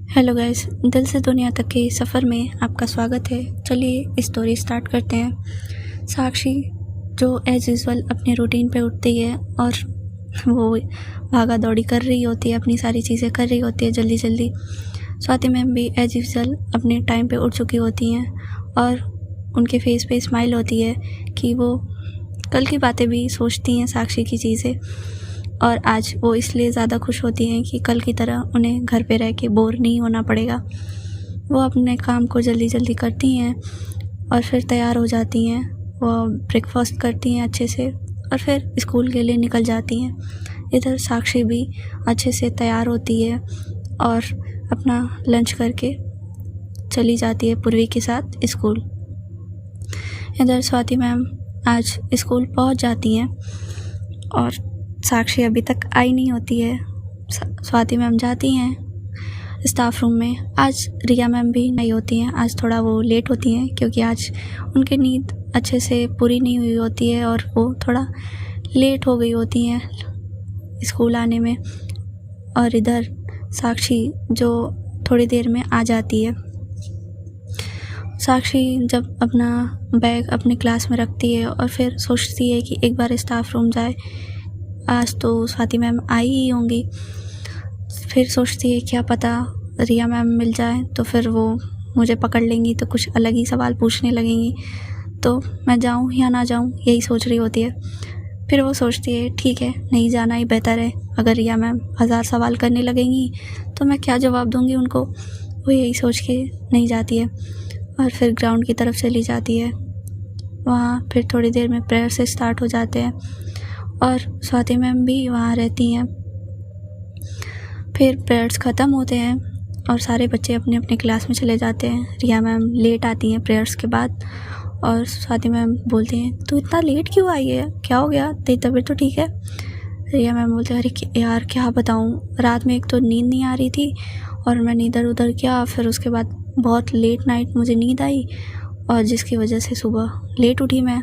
Hello guys, दिल से दुनिया तक के सफ़र में आपका स्वागत है। चलिए स्टोरी स्टार्ट करते हैं। साक्षी जो एज़ यूज़ुअल अपने रूटीन पे उठती है और वो भागा दौड़ी कर रही होती है, अपनी सारी चीज़ें कर रही होती है जल्दी जल्दी। स्वाति मैम भी एज़ यूज़ुअल अपने टाइम पे उठ चुकी होती हैं और उनके फेस पे स्माइल होती है कि वो कल की बातें भी सोचती हैं, साक्षी की चीज़ें। और आज वो इसलिए ज़्यादा खुश होती हैं कि कल की तरह उन्हें घर पे रह के बोर नहीं होना पड़ेगा। वो अपने काम को जल्दी जल्दी करती हैं और फिर तैयार हो जाती हैं। वो ब्रेकफास्ट करती हैं अच्छे से और फिर स्कूल के लिए निकल जाती हैं। इधर साक्षी भी अच्छे से तैयार होती है और अपना लंच करके चली जाती है पूर्वी के साथ स्कूल। इधर स्वाति मैम आज स्कूल पहुंच जाती हैं और साक्षी अभी तक आई नहीं होती है। स्वाति मैम जाती हैं स्टाफ रूम में। आज रिया मैम भी नहीं होती हैं। आज थोड़ा वो लेट होती हैं क्योंकि आज उनकी नींद अच्छे से पूरी नहीं हुई होती है और वो थोड़ा लेट हो गई होती हैं स्कूल आने में। और इधर साक्षी जो थोड़ी देर में आ जाती है। साक्षी जब अपना बैग अपने क्लास में रखती है और फिर सोचती है कि एक बार स्टाफ रूम जाए, आज तो स्वाति मैम आई ही होंगी। फिर सोचती है क्या पता रिया मैम मिल जाए तो फिर वो मुझे पकड़ लेंगी तो कुछ अलग ही सवाल पूछने लगेंगी, तो मैं जाऊं या ना जाऊं यही सोच रही होती है। फिर वो सोचती है ठीक है, नहीं जाना ही बेहतर है। अगर रिया मैम 1000 सवाल करने लगेंगी तो मैं क्या जवाब दूंगी उनको। वो यही सोच के नहीं जाती है और फिर ग्राउंड की तरफ चली जाती है। वहाँ फिर थोड़ी देर में प्रेयर से स्टार्ट हो जाते हैं और स्वाति मैम भी वहाँ रहती हैं। फिर प्रेयर्स ख़त्म होते हैं और सारे बच्चे अपने अपने क्लास में चले जाते हैं। रिया मैम लेट आती हैं प्रेयर्स के बाद और स्वाति मैम बोलती हैं तू इतना लेट क्यों आई है, क्या हो गया, तेरी तबीयत तो ठीक है। रिया मैम बोलते हैं अरे यार क्या बताऊँ, रात में एक तो नींद नहीं आ रही थी और मैंने इधर उधर किया, फिर उसके बाद बहुत लेट नाइट मुझे नींद आई और जिसकी वजह से सुबह लेट उठी मैं,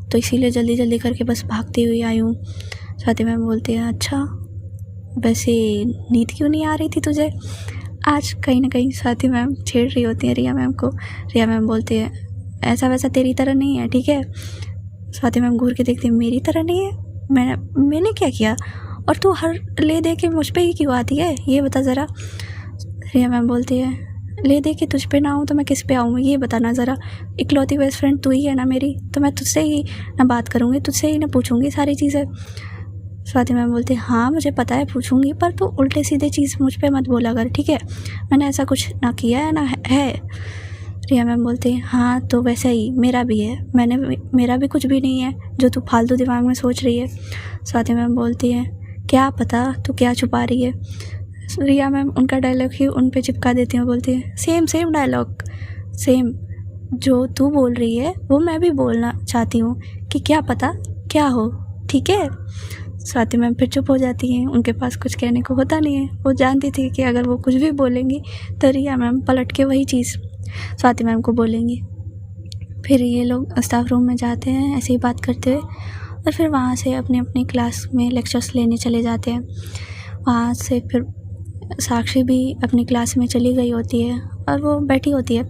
तो इसीलिए जल्दी जल्दी करके बस भागती हुई आई हूँ। स्वाति मैम बोलती हैं अच्छा, वैसे नींद क्यों नहीं आ रही थी तुझे। आज कहीं ना कहीं स्वाति मैम छेड़ रही होती हैं रिया मैम को। रिया मैम बोलती है ऐसा वैसा तेरी तरह नहीं है, ठीक है। स्वाति मैम घूर के देखती है मेरी तरह नहीं है, मैंने क्या किया, और तू हर ले दे के मुझ पे ही क्यों आती है, ये बता ज़रा। रिया मैम बोलती है ले दे के तुझ पे ना आऊँ तो मैं किस पे आऊँ, ये बताना ज़रा। इकलौती बेस्ट फ्रेंड तू ही है ना मेरी, तो मैं तुझसे ही ना बात करूँगी, तुझसे ही ना पूछूँगी सारी चीज़ें। स्वाति मैम बोलती है हाँ मुझे पता है पूछूँगी, पर तू उल्टे सीधे चीज़ मुझ पे मत बोला कर, ठीक है। मैंने ऐसा कुछ ना किया है ना है। रिया मैम बोलती है हाँ तो वैसे ही मेरा भी है, मेरा भी कुछ भी नहीं है जो तू फालतू दिमाग में सोच रही है। स्वाति मैम बोलती है क्या पता तू क्या छुपा रही है। रिया मैम उनका डायलॉग ही उन पे चिपका देती हैं, बोलती है सेम डायलॉग, सेम जो तू बोल रही है वो मैं भी बोलना चाहती हूँ कि क्या पता क्या हो, ठीक है। स्वाति मैम फिर चुप हो जाती हैं, उनके पास कुछ कहने को होता नहीं है। वो जानती थी कि अगर वो कुछ भी बोलेंगी तो रिया मैम पलट के वही चीज़ स्वाति मैम को बोलेंगी। फिर ये लोग स्टाफ रूम में जाते हैं ऐसे ही बात करते हुए और फिर वहाँ से अपने अपनी क्लास में लेक्चर्स लेने चले जाते हैं। वहाँ से फिर साक्षी भी अपनी क्लास में चली गई होती है और वो बैठी होती है।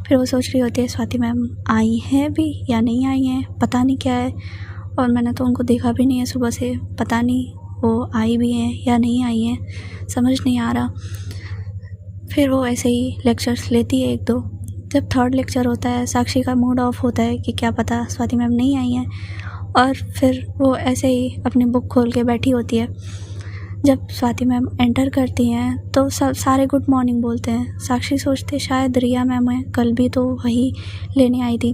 फिर वो सोच रही होती है स्वाति मैम आई हैं भी या नहीं आई हैं, पता नहीं क्या है, और मैंने तो उनको देखा भी नहीं है सुबह से, पता नहीं वो आई भी हैं या नहीं आई हैं, समझ नहीं आ रहा। फिर वो ऐसे ही लेक्चर्स लेती है एक दो। जब थर्ड लेक्चर होता है साक्षी का मूड ऑफ होता है कि क्या पता स्वाति मैम नहीं आई हैं, और फिर वो ऐसे ही अपनी बुक खोल के बैठी होती है। जब स्वाति मैम एंटर करती हैं तो सब सारे गुड मॉर्निंग बोलते हैं। साक्षी सोचते शायद रिया मैम है, कल भी तो वही लेने आई थी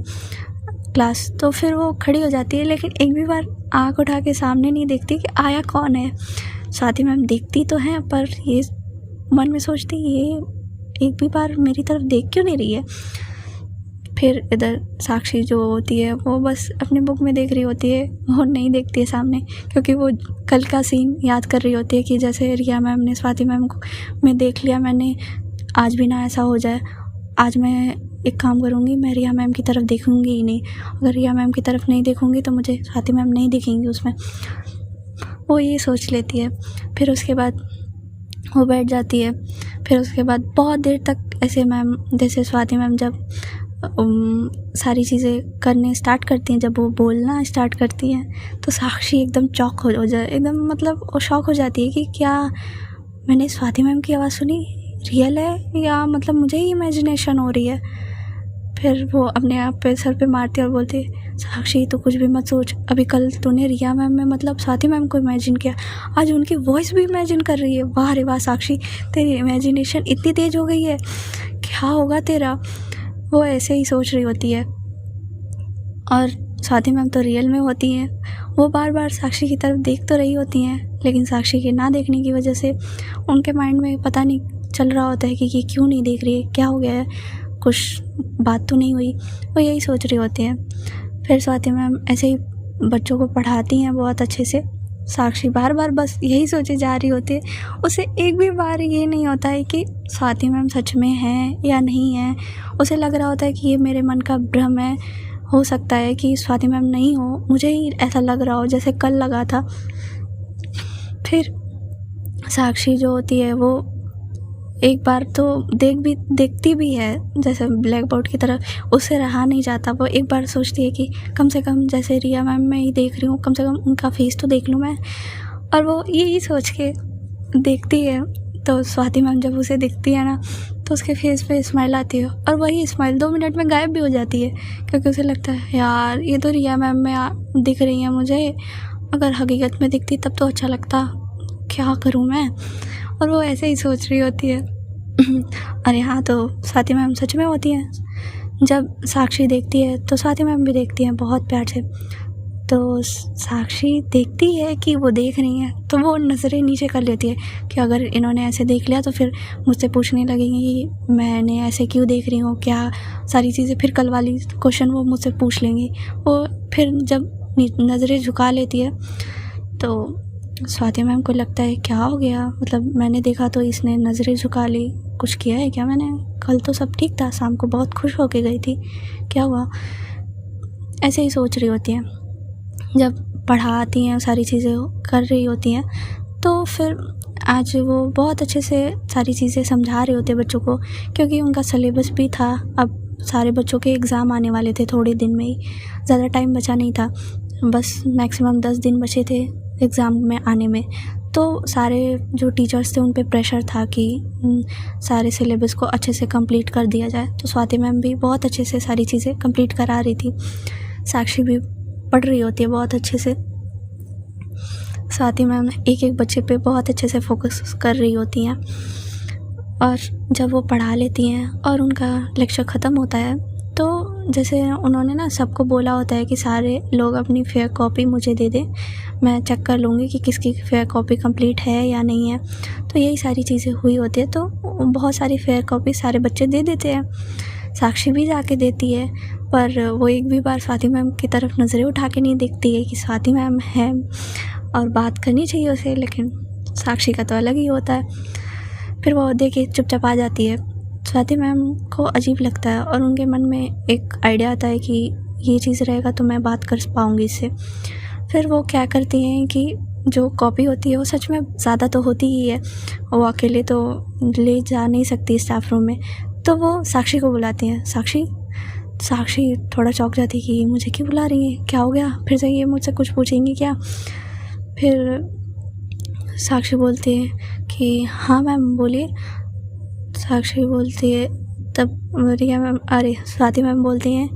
क्लास, तो फिर वो खड़ी हो जाती है, लेकिन एक भी बार आँख उठा के सामने नहीं देखती कि आया कौन है। स्वाति मैम देखती तो हैं पर ये मन में सोचती ये एक भी बार मेरी तरफ देख क्यों नहीं रही है। फिर इधर साक्षी जो होती है वो बस अपनी बुक में देख रही होती है, वो नहीं देखती है सामने, क्योंकि वो कल का सीन याद कर रही होती है कि जैसे रिया मैम ने स्वाति मैम को मैं देख लिया मैंने, आज भी ना ऐसा हो जाए। आज मैं एक काम करूँगी, मैं रिया मैम की तरफ देखूँगी ही नहीं। अगर रिया मैम की तरफ नहीं देखूँगी तो मुझे स्वाति मैम नहीं दिखेंगी उसमें, वो ये सोच लेती है। फिर उसके बाद वो बैठ जाती है। फिर उसके बाद बहुत देर तक ऐसे मैम, जैसे स्वाति मैम जब सारी चीज़ें करने स्टार्ट करती हैं, जब वो बोलना स्टार्ट करती हैं तो साक्षी एकदम चौक हो जाए, एकदम मतलब वो शॉक हो जाती है कि क्या मैंने स्वाति मैम की आवाज़ सुनी, रियल है या मतलब मुझे ही इमेजिनेशन हो रही है। फिर वो अपने आप पे सर पे मारती है और बोलती है, साक्षी तो कुछ भी मत सोच, अभी कल तूने रिया मैम में मतलब स्वाति मैम को इमेजिन किया, आज उनकी वॉइस भी इमेजिन कर रही है। वाह रे वाह साक्षी, तेरी इमेजिनेशन इतनी तेज़ हो गई है, क्या होगा तेरा। वो ऐसे ही सोच रही होती है और स्वाति मैम तो रियल में होती हैं। वो बार बार साक्षी की तरफ देख तो रही होती हैं, लेकिन साक्षी के ना देखने की वजह से उनके माइंड में पता नहीं चल रहा होता है कि ये क्यों नहीं देख रही है, क्या हो गया है, कुछ बात तो नहीं हुई। वो यही सोच रही होती हैं। फिर स्वाति मैम ऐसे ही बच्चों को पढ़ाती हैं बहुत अच्छे से। साक्षी बार बार बस यही सोचे जा रही होती है, उसे एक भी बार ये नहीं होता है कि स्वाति मैम सच में हैं या नहीं है। उसे लग रहा होता है कि ये मेरे मन का भ्रम है, हो सकता है कि स्वाति मैम नहीं हो, मुझे ही ऐसा लग रहा हो जैसे कल लगा था। फिर साक्षी जो होती है वो एक बार तो देखती भी है जैसे ब्लैक बोर्ड की तरफ, उससे रहा नहीं जाता। वो एक बार सोचती है कि कम से कम जैसे रिया मैम मैं ही देख रही हूँ, कम से कम उनका फेस तो देख लूँ मैं। और वो यही सोच के देखती है तो स्वाति मैम जब उसे दिखती है ना तो उसके फेस पे स्माइल आती है और वही स्माइल 2 मिनट में गायब भी हो जाती है, क्योंकि उसे लगता है यार ये तो रिया मैम में दिख रही है मुझे, अगर हकीकत में दिखती तब तो अच्छा लगता, क्या करूँ मैं। और वो ऐसे ही सोच रही होती है। अरे हाँ, तो स्वाति मैम सच में होती हैं। जब साक्षी देखती है तो स्वाति मैम भी देखती हैं बहुत प्यार से। तो साक्षी देखती है कि वो देख रही हैं तो वो नज़रें नीचे कर लेती है कि अगर इन्होंने ऐसे देख लिया तो फिर मुझसे पूछने लगेंगी कि मैंने ऐसे क्यों देख रही हूँ, क्या सारी चीज़ें, फिर कल वाली क्वेश्चन वो मुझसे पूछ लेंगी। वो फिर जब नज़रें झुका लेती है तो स्वाति मैम को लगता है क्या हो गया, मतलब मैंने देखा तो इसने नज़रें झुका ली, कुछ किया है क्या मैंने, कल तो सब ठीक था, शाम को बहुत खुश होके गई थी, क्या हुआ। ऐसे ही सोच रही होती हैं। जब पढ़ाती हैं, सारी चीज़ें कर रही होती हैं, तो फिर आज वो बहुत अच्छे से सारी चीज़ें समझा रहे होते बच्चों को, क्योंकि उनका सिलेबस भी था। अब सारे बच्चों के एग्ज़ाम आने वाले थे थोड़े दिन में ही, ज़्यादा टाइम बचा नहीं था, बस मैक्सिमम 10 दिन बचे थे एग्ज़ाम में आने में। तो सारे जो टीचर्स थे उन पे प्रेशर था कि सारे सिलेबस को अच्छे से कंप्लीट कर दिया जाए। तो स्वाति मैम भी बहुत अच्छे से सारी चीज़ें कंप्लीट करा रही थी। साक्षी भी पढ़ रही होती है बहुत अच्छे से। स्वाति मैम एक एक बच्चे पे बहुत अच्छे से फोकस कर रही होती हैं। और जब वो पढ़ा लेती हैं और उनका लेक्चर ख़त्म होता है तो जैसे उन्होंने ना सबको बोला होता है कि सारे लोग अपनी फेयर कॉपी मुझे दे दें, मैं चेक कर लूँगी कि किसकी फेयर कॉपी कंप्लीट है या नहीं है। तो यही सारी चीज़ें हुई होती है। तो बहुत सारी फेयर कॉपी सारे बच्चे दे देते हैं, साक्षी भी जाके देती है, पर वो एक भी बार स्वाति मैम की तरफ नज़रें उठा के नहीं देखती है कि स्वाति मैम है और बात करनी चाहिए उसे, लेकिन साक्षी का तो अलग ही होता है। फिर वो देख के चुपचाप आ जाती है। स्वाति मैम को अजीब लगता है और उनके मन में एक आइडिया आता है कि ये चीज़ रहेगा तो मैं बात कर पाऊँगी इससे। फिर वो क्या करती हैं कि जो कॉपी होती है वो सच में ज़्यादा तो होती ही है, वो अकेले तो ले जा नहीं सकती स्टाफ रूम में, तो वो साक्षी को बुलाती हैं। साक्षी थोड़ा चौंक जाती है कि मुझे क्यों बुला रही है, क्या हो गया, फिर से ये मुझसे कुछ पूछेंगी क्या। फिर साक्षी बोलती है कि हाँ मैम बोलिए। साक्षी बोलती है, तब रिया मैम स्वाति मैम बोलती हैं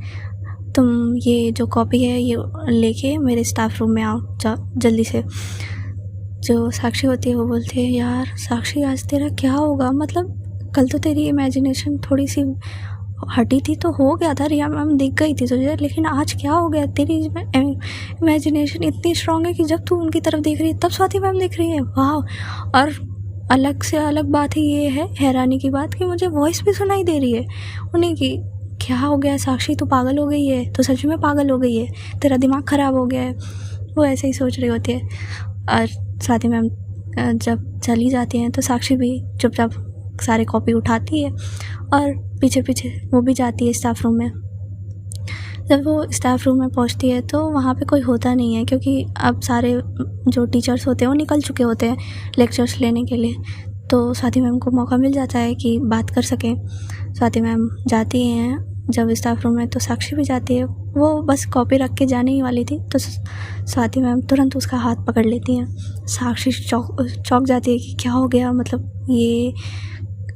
तुम ये जो कॉपी है ये लेके मेरे स्टाफ रूम में आओ, जाओ जल्दी से। जो साक्षी होती है वो बोलती है यार साक्षी आज तेरा क्या होगा, मतलब कल तो तेरी इमेजिनेशन थोड़ी सी हटी थी तो हो गया था, रिया मैम दिख गई थी तुझे, लेकिन आज क्या हो गया, तेरी इमेजिनेशन इतनी स्ट्रांग है कि जब तू उनकी तरफ देख रही है तब स्वाति मैम दिख रही है। वाह। और अलग से अलग बात ही ये है, हैरानी की बात, कि मुझे वॉइस भी सुनाई दे रही है उन्हीं की। क्या हो गया साक्षी, तू पागल हो गई है, तो सच में पागल हो गई है, तेरा दिमाग ख़राब हो गया है। वो ऐसे ही सोच रही होती है। और स्वाति मैम जब चली जाती हैं तो साक्षी भी चुपचाप सारे कॉपी उठाती है और पीछे पीछे वो भी जाती है स्टाफ रूम में। जब वो स्टाफ रूम में पहुंचती है तो वहाँ पे कोई होता नहीं है, क्योंकि अब सारे जो टीचर्स होते हैं वो निकल चुके होते हैं लेक्चर्स लेने के लिए। तो स्वाति मैम को मौका मिल जाता है कि बात कर सकें। स्वाति मैम जाती हैं जब स्टाफ रूम में, तो साक्षी भी जाती है। वो बस कॉपी रख के जाने ही वाली थी, तो स्वाति मैम तुरंत उसका हाथ पकड़ लेती हैं। साक्षी चौंक जाती है कि क्या हो गया, मतलब ये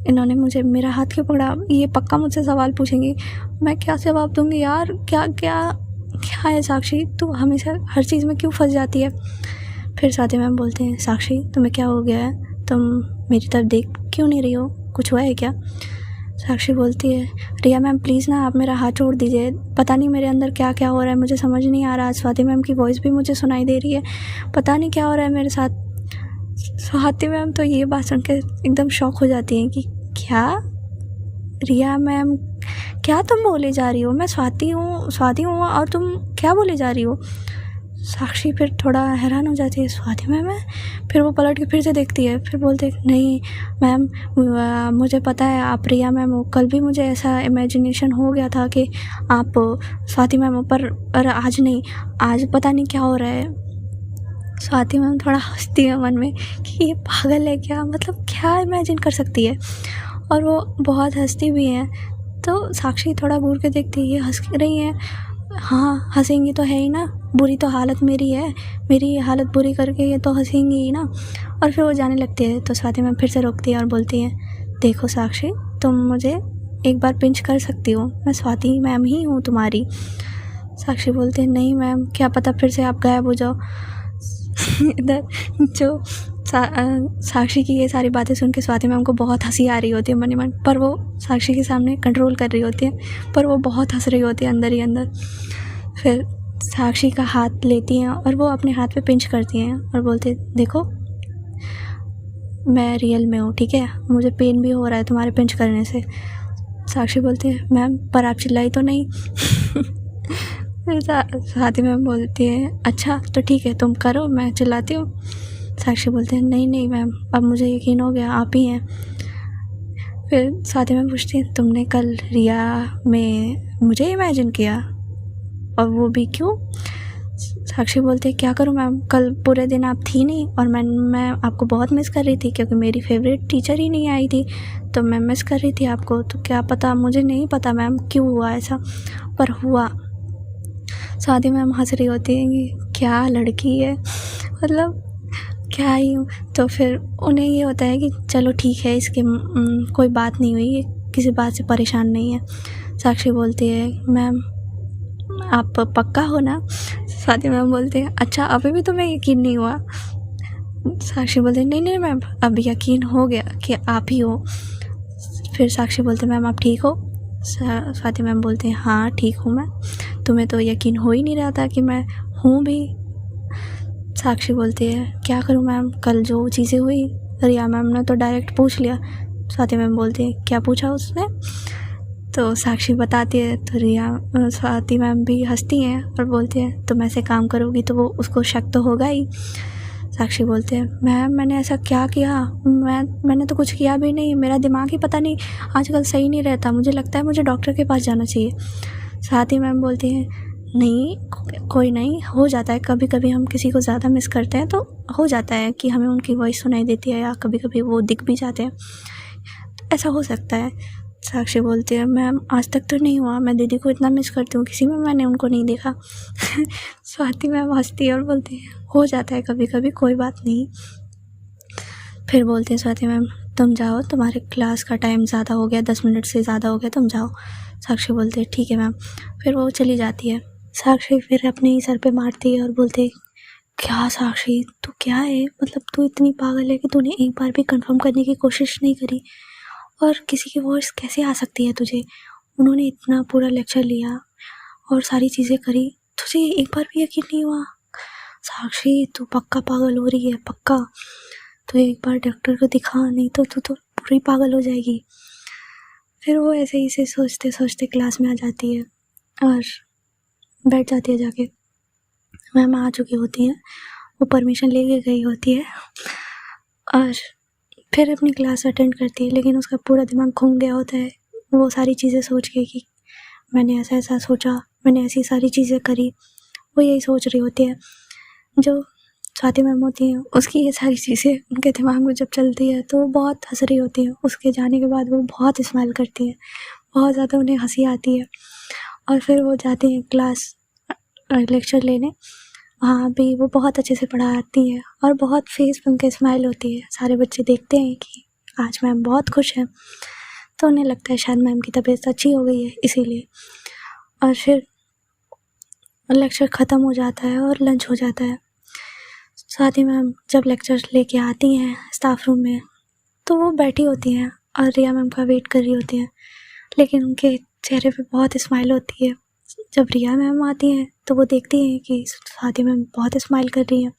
इन्होंने मुझे मेरा हाथ क्यों पकड़ा, ये पक्का मुझसे सवाल पूछेंगी, मैं क्या जवाब दूंगी यार, क्या क्या क्या है साक्षी, तू हमेशा हर चीज़ में क्यों फंस जाती है। फिर स्वाति मैम बोलते हैं, साक्षी तुम्हें क्या हो गया है, तुम मेरी तरफ देख क्यों नहीं रही हो, कुछ हुआ है क्या। साक्षी बोलती है, रिया मैम प्लीज़ ना आप मेरा हाथ छोड़ दीजिए, पता नहीं मेरे अंदर क्या क्या हो रहा है, मुझे समझ नहीं आ रहा। स्वाति मैम की वॉइस भी मुझे सुनाई दे रही है, पता नहीं क्या हो रहा है मेरे साथ। स्वाति मैम तो ये बात सुन के एकदम शॉक हो जाती हैं कि क्या रिया मैम, क्या तुम बोले जा रही हो, मैं स्वाति हूँ और तुम क्या बोले जा रही हो। साक्षी फिर थोड़ा हैरान हो जाती है, स्वाति मैम है। फिर वो पलट के फिर से देखती है, फिर बोलते नहीं मैम मुझे पता है आप रिया मैम हो, कल भी मुझे ऐसा इमेजिनेशन हो गया था कि आप स्वाति मैम हो, पर आज नहीं, आज पता नहीं क्या हो रहा है। स्वाति मैम थोड़ा हंसती है मन में कि ये पागल है क्या, मतलब क्या इमेजिन कर सकती है, और वो बहुत हंसती भी हैं। तो साक्षी थोड़ा घूर के देखती है, ये हंस रही हैं, हाँ हंसेंगी तो है ही ना, बुरी तो हालत मेरी है, मेरी हालत बुरी करके ये तो हंसेंगी ही ना। और फिर वो जाने लगती है, तो स्वाति मैम फिर से रोकती है और बोलती है, देखो साक्षी तुम मुझे एक बार पिंच कर सकती हो, मैं स्वाति मैम ही हूँ तुम्हारी। साक्षी बोलती है, नहीं मैम, क्या पता फिर से आप गायब हो जाओ। इधर जो साक्षी की ये सारी बातें सुन के स्वाति मैम को बहुत हंसी आ रही होती है मन ही मन, पर वो साक्षी के सामने कंट्रोल कर रही होती है, पर वो बहुत हंस रही होती है अंदर ही अंदर। फिर साक्षी का हाथ लेती हैं और वो अपने हाथ पे पिंच करती हैं और बोलती है, देखो मैं रियल में हूँ, ठीक है, मुझे पेन भी हो रहा है तुम्हारे पिंच करने से। साक्षी बोलती है, मैम पर आप चिल्लाई तो नहीं। फिर स्वाति मैम बोलती है, अच्छा तो ठीक है तुम करो, मैं चिल्लाती हूँ। साक्षी बोलते हैं, नहीं मैम, अब मुझे यकीन हो गया आप ही हैं। फिर स्वाति मैम पूछती है, तुमने कल रिया में मुझे इमेजिन किया, और वो भी क्यों। साक्षी बोलती है, क्या करूँ मैम, कल पूरे दिन आप थी नहीं, और मैं आपको बहुत मिस कर रही थी, क्योंकि मेरी फेवरेट टीचर ही नहीं आई थी, तो मैं मिस कर रही थी आपको। तो क्या पता, मुझे नहीं पता मैम क्यों हुआ ऐसा, पर हुआ। स्वाति मैम हंस रही होती है कि क्या लड़की है, मतलब क्या ही हूँ। तो फिर उन्हें ये होता है कि चलो ठीक है, इसके कोई बात नहीं हुई, ये किसी बात से परेशान नहीं है। साक्षी बोलती है, मैम आप पक्का हो ना। स्वाति मैम बोलते हैं, अच्छा अभी भी तुम्हें यकीन नहीं हुआ। साक्षी बोलते हैं, नहीं मैम, अब यकीन हो गया कि आप ही हो। फिर साक्षी बोलते हैं, मैम आप ठीक हो। स्वाति मैम बोलते हैं, हाँ ठीक हूँ मैं, तुम्हें तो यकीन हो ही नहीं रहा था कि मैं हूँ भी। साक्षी बोलती है, क्या करूँ मैम, कल जो चीज़ें हुई रिया मैम ने तो डायरेक्ट पूछ लिया। स्वाति मैम बोलती है, क्या पूछा उसने। तो साक्षी बताती है, तो स्वाति मैम भी हंसती हैं और बोलती है, तुम ऐसे काम करोगी तो वो उसको शक तो होगा ही। साक्षी बोलते हैं, मैम मैंने ऐसा क्या किया, मैंने तो कुछ किया भी नहीं, मेरा दिमाग ही पता नहीं आजकल सही नहीं रहता, मुझे लगता है मुझे डॉक्टर के पास जाना चाहिए। स्वाति मैम बोलती हैं, नहीं कोई नहीं, हो जाता है कभी कभी, हम किसी को ज़्यादा मिस करते हैं तो हो जाता है कि हमें उनकी वॉइस सुनाई देती है, या कभी कभी वो दिख भी जाते हैं, तो ऐसा हो सकता है। साक्षी बोलती है, मैम आज तक तो नहीं हुआ, मैं दीदी को इतना मिस करती हूँ, किसी में मैंने उनको नहीं देखा। स्वाति मैम हंसती है और बोलती है, हो जाता है कभी कभी, कोई बात नहीं। फिर बोलते हैं स्वाति मैम, तुम जाओ, तुम्हारे क्लास का टाइम ज़्यादा हो गया, 10 मिनट से ज़्यादा हो गया, तुम जाओ। साक्षी बोलती है, ठीक है मैम। फिर वो चली जाती है। साक्षी फिर अपने ही सर पे मारती है और बोलती है, क्या साक्षी तू क्या है, मतलब तू इतनी पागल है कि तूने एक बार भी कंफर्म करने की कोशिश नहीं करी, और किसी की वॉइस कैसे आ सकती है तुझे, उन्होंने इतना पूरा लेक्चर लिया और सारी चीज़ें करी, तुझे एक बार भी यकीन नहीं हुआ। साक्षी तू पक्का पागल हो रही है, पक्का, तो एक बार डॉक्टर को दिखा, नहीं तो तू तो पूरी पागल हो जाएगी। फिर वो ऐसे ही से सोचते सोचते क्लास में आ जाती है और बैठ जाती है जाके। मैम आ चुकी होती हैं, वो परमिशन लेके गई होती है और फिर अपनी क्लास अटेंड करती है, लेकिन उसका पूरा दिमाग घूम गया होता है वो सारी चीज़ें सोच के कि मैंने ऐसा ऐसा सोचा, मैंने ऐसी सारी चीज़ें करी, वो यही सोच रही होती है। जो स्वाति मैम होती हैं, उसकी ये सारी चीज़ें उनके दिमाग में जब चलती है तो वो बहुत हंस रही होती है। उसके जाने के बाद वो बहुत स्माइल करती है, बहुत ज़्यादा उन्हें हंसी आती है। और फिर वो जाती हैं क्लास लेक्चर लेने। वहाँ भी वो बहुत अच्छे से पढ़ाती है और बहुत फेस पे उनके स्माइल होती है। सारे बच्चे देखते हैं कि आज मैम बहुत खुश हैं, तो उन्हें लगता है शायद मैम की तबीयत अच्छी हो गई है इसीलिए। और फिर लेक्चर ख़त्म हो जाता है और लंच हो जाता है। स्वाति मैम जब लेक्चर लेके आती हैं स्टाफ रूम में तो वो बैठी होती हैं और रिया मैम का वेट कर रही होती हैं, लेकिन उनके चेहरे पे बहुत स्माइल होती है। जब रिया मैम आती हैं तो वो देखती हैं कि स्वाति मैम बहुत स्माइल कर रही हैं।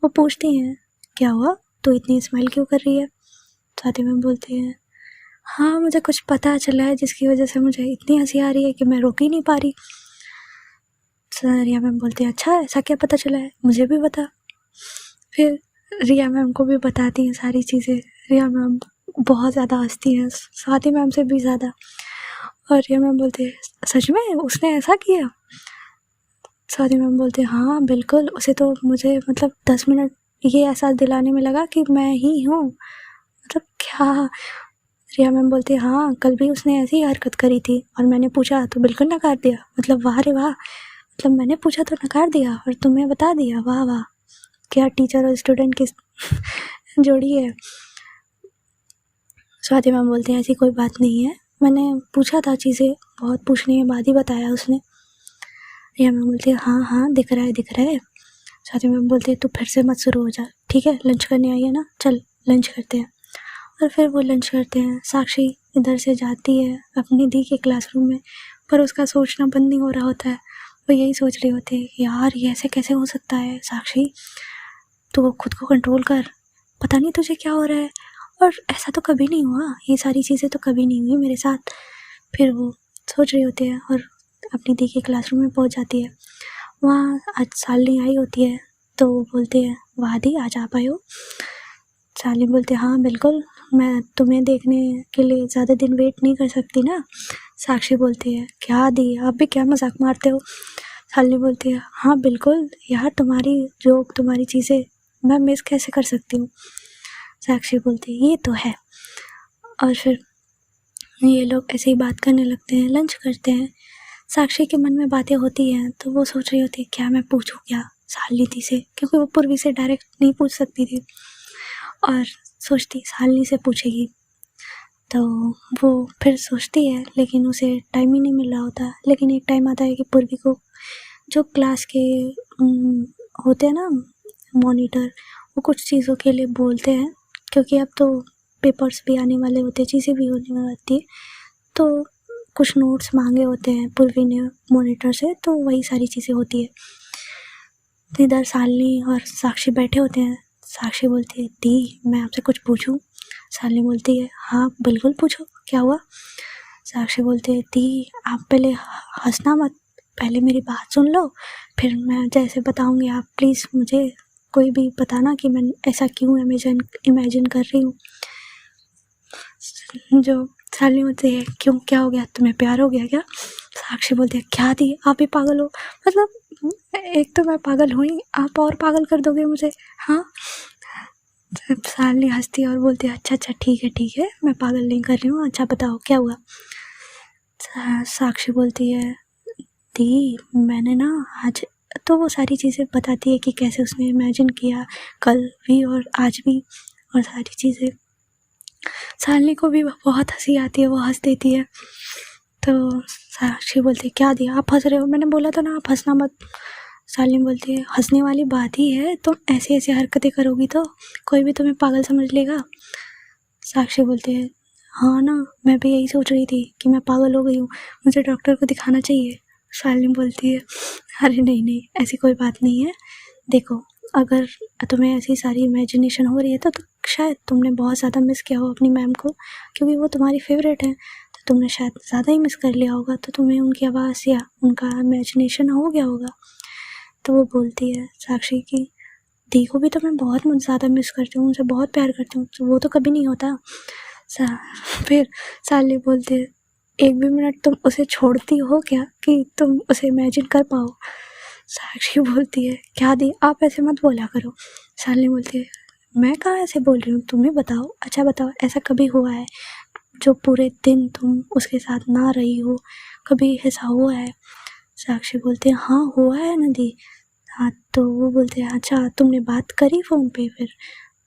वो पूछती हैं, क्या हुआ, तू इतनी स्माइल क्यों कर रही है? स्वाति मैम बोलती हैं, हाँ मुझे कुछ पता चला है जिसकी वजह से मुझे इतनी हंसी आ रही है कि मैं रोक ही नहीं पा रही। रिया मैम बोलती है, अच्छा ऐसा क्या पता चला है, मुझे भी बता। फिर रिया मैम को भी बताती हैं सारी चीज़ें। रिया मैम बहुत ज़्यादा हंसती हैं, स्वाति मैम से भी ज़्यादा। और रिया मैम बोलती है, सच में उसने ऐसा किया? स्वाति मैम बोलती है, हाँ बिल्कुल, उसे तो मुझे मतलब 10 मिनट ये एहसास दिलाने में लगा कि मैं ही हूँ। मतलब क्या? रिया मैम बोलती है, हाँ कल भी उसने ऐसी हरकत करी थी और मैंने पूछा तो बिल्कुल नकार दिया। मतलब वाह रे वाह, मतलब मैंने पूछा तो नकार दिया और तुम्हें बता दिया, वाह वाह, क्या टीचर और स्टूडेंट की जोड़ी है। स्वाति मैम बोलती हैं, ऐसी कोई बात नहीं है, मैंने पूछा था चीज़ें, बहुत पूछने के बाद ही बताया उसने। रिया मैम बोलती है, हाँ हाँ दिख रहा है दिख रहा है। स्वाति मैम बोलती है, तू फिर से मत शुरू हो जा, ठीक है, लंच करने आई है ना, चल लंच करते हैं। और फिर वो लंच करते हैं। साक्षी इधर से जाती है अपनी दी के क्लासरूम में, पर उसका सोचना बंद नहीं हो रहा होता है। वो यही सोच रही होती है, यार ये ऐसे कैसे हो सकता है साक्षी, तू खुद को कंट्रोल कर, पता नहीं तुझे क्या हो रहा है, और ऐसा तो कभी नहीं हुआ, ये सारी चीज़ें तो कभी नहीं हुई मेरे साथ। फिर वो सोच रही होती है और अपनी दी के क्लासरूम में पहुंच जाती है। वहाँ आज शालिनी आई होती है तो वो बोलती है, वाह दी आज आप आए हो? शालिनी बोलती है, हाँ बिल्कुल, मैं तुम्हें देखने के लिए ज़्यादा दिन वेट नहीं कर सकती ना। साक्षी बोलती है, क्या दी आप भी क्या मजाक मारते हो? शालिनी बोलती है, हाँ बिल्कुल यार, तुम्हारी जोक तुम्हारी चीज़ें मैं मिस कैसे कर सकती हूँ। साक्षी बोलती है, ये तो है। और फिर ये लोग ऐसे ही बात करने लगते हैं, लंच करते हैं। साक्षी के मन में बातें होती हैं तो वो सोच रही होती है, क्या मैं पूछूं क्या शालिनी से, क्योंकि वो पूर्वी से डायरेक्ट नहीं पूछ सकती थी। और सोचती शालिनी से पूछेगी, तो वो फिर सोचती है लेकिन उसे टाइम ही नहीं मिल रहा होता। लेकिन एक टाइम आता है कि पूर्वी को जो क्लास के होते हैं ना मॉनिटर, वो कुछ चीज़ों के लिए बोलते हैं, क्योंकि अब तो पेपर्स भी आने वाले होते हैं, चीज़ें भी होने वाली है, तो कुछ नोट्स मांगे होते हैं पूर्वी ने मॉनिटर से, तो वही सारी चीज़ें होती है। इधर शालिनी और साक्षी बैठे होते हैं। साक्षी बोलती है, दी मैं आपसे कुछ पूछूं? शालिनी बोलती है, हाँ बिल्कुल पूछो, क्या हुआ? साक्षी बोलती है, दी आप पहले हंसना मत, पहले मेरी बात सुन लो, फिर मैं जैसे बताऊंगी आप प्लीज़ मुझे कोई भी बताना कि मैं ऐसा क्यों इमेजिन कर रही हूँ। जो शालिनी बोलती है, क्यों क्या हो गया, तुम्हें प्यार हो गया क्या? साक्षी बोलती है, क्या दी आप भी पागल हो, मतलब एक तो मैं पागल हुई, आप और पागल कर दोगे मुझे, हाँ? शालिनी हंसती है और बोलती है, अच्छा ठीक है, मैं पागल नहीं कर रही हूँ, अच्छा बताओ क्या हुआ? साक्षी बोलती है, दी मैंने ना आज, तो वो सारी चीज़ें बताती है कि कैसे उसने इमेजिन किया कल भी और आज भी, और सारी चीज़ें। शालिनी को भी बहुत हंसी आती है, वो हंस देती है। तो साक्षी बोलती है, क्या दिया आप हंस रहे हो, मैंने बोला था ना आप हंसना मत। शालिनी बोलती है, हंसने वाली बात ही है, तुम ऐसी ऐसी हरकतें करोगी तो कोई भी तुम्हें पागल समझ लेगा। साक्षी बोलती है, हाँ ना, मैं भी यही सोच रही थी कि मैं पागल हो गई हूँ, मुझे डॉक्टर को दिखाना चाहिए। शालिनी बोलती है, अरे नहीं ऐसी कोई बात नहीं है, देखो अगर तुम्हें ऐसी सारी इमेजिनेशन हो रही है तो शायद तुमने बहुत ज़्यादा मिस किया हो अपनी मैम को, क्योंकि वो तुम्हारी फेवरेट है, तो तुमने शायद ज़्यादा ही मिस कर लिया होगा, तो तुम्हें उनकी आवाज़ या उनका इमेजिनेशन हो गया होगा। तो वो बोलती है साक्षी की, दी को भी तो मैं बहुत ज़्यादा मिस करती हूँ, उनसे बहुत प्यार करती हूँ, तो वो तो कभी नहीं होता। फिर शालिनी बोलती है, एक भी मिनट तुम उसे छोड़ती हो क्या कि तुम उसे इमेजिन कर पाओ? साक्षी बोलती है क्या दी, आप ऐसे मत बोला करो। शालिनी बोलती है मैं कहाँ ऐसे बोल रही हूँ, तुम ही बताओ। अच्छा बताओ, ऐसा कभी हुआ है जो पूरे दिन तुम उसके साथ ना रही हो, कभी ऐसा हुआ है? साक्षी बोलते हैं हाँ हुआ है ना दी। हाँ तो वो बोलते हैं अच्छा तुमने बात करी फ़ोन पे फिर?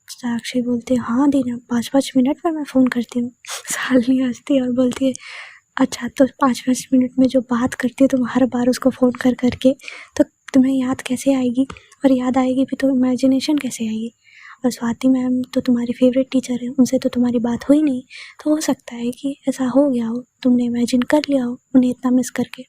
साक्षी बोलती है हाँ दी ना, 5-5 मिनट में मैं फ़ोन करती हूँ। शालिनी हंसती है और बोलती है अच्छा तो 5-5 मिनट में जो बात करती है तुम हर बार उसको फ़ोन कर करके, तो तुम्हें याद कैसे आएगी? और याद आएगी भी तो इमेजिनेशन कैसे आएगी? और स्वाति मैम तो तुम्हारी फेवरेट टीचर है, उनसे तो तुम्हारी बात हुई नहीं, तो हो सकता है कि ऐसा हो गया हो, तुमने इमेजिन कर लिया हो उन्हें इतना मिस करके।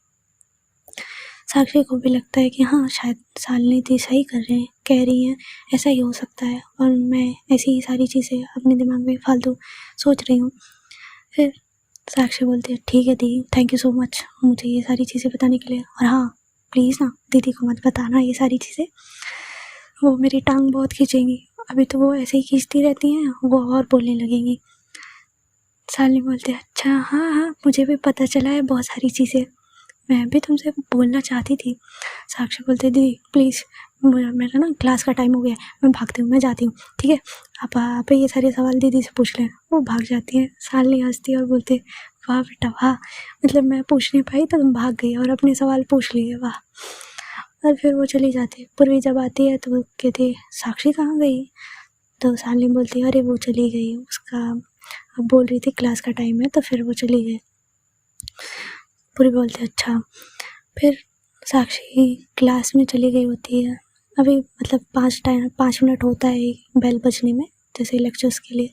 साक्षी को भी लगता है कि हाँ शायद शालिनी दी सही कह रही हैं, ऐसा ही हो सकता है और मैं ऐसी ही सारी चीज़ें अपने दिमाग में फालतू सोच रही हूँ। फिर साक्षी बोलती है ठीक है दी, थैंक यू सो मच मुझे ये सारी चीज़ें बताने के लिए, और हाँ प्लीज़ ना दीदी को मत बताना ये सारी चीज़ें, वो मेरी टांग बहुत खींचेंगी। अभी तो वो ऐसे ही खींचती रहती हैं, वो और बोलने लगेंगी। शालिनी बोलती है अच्छा हाँ हाँ मुझे भी पता चला है बहुत सारी चीज़ें, मैं भी तुमसे बोलना चाहती थी। साक्षी बोलते दीदी प्लीज़, मेरा ना क्लास का टाइम हो गया है, मैं भागती हूँ, मैं जाती हूँ, ठीक है आप ये सारे सवाल दीदी से पूछ लें। वो भाग जाती है। शालिनी हंसती है और बोलते वाह बेटा वाह, मतलब मैं पूछ नहीं पाई तो तुम भाग गई और अपने सवाल पूछ लिए, वाह। और फिर वो चली जाती है। पूर्वी जब आती है तो वो कहती साक्षी कहाँ गई? तो शालिनी बोलती है अरे वो चली गई, उसका अब बोल रही थी क्लास का टाइम है तो फिर वो चली गई। पूरी बोलती अच्छा। फिर साक्षी क्लास में चली गई होती है, अभी मतलब 5 मिनट होता है बेल बजने में, जैसे लेक्चर्स के लिए,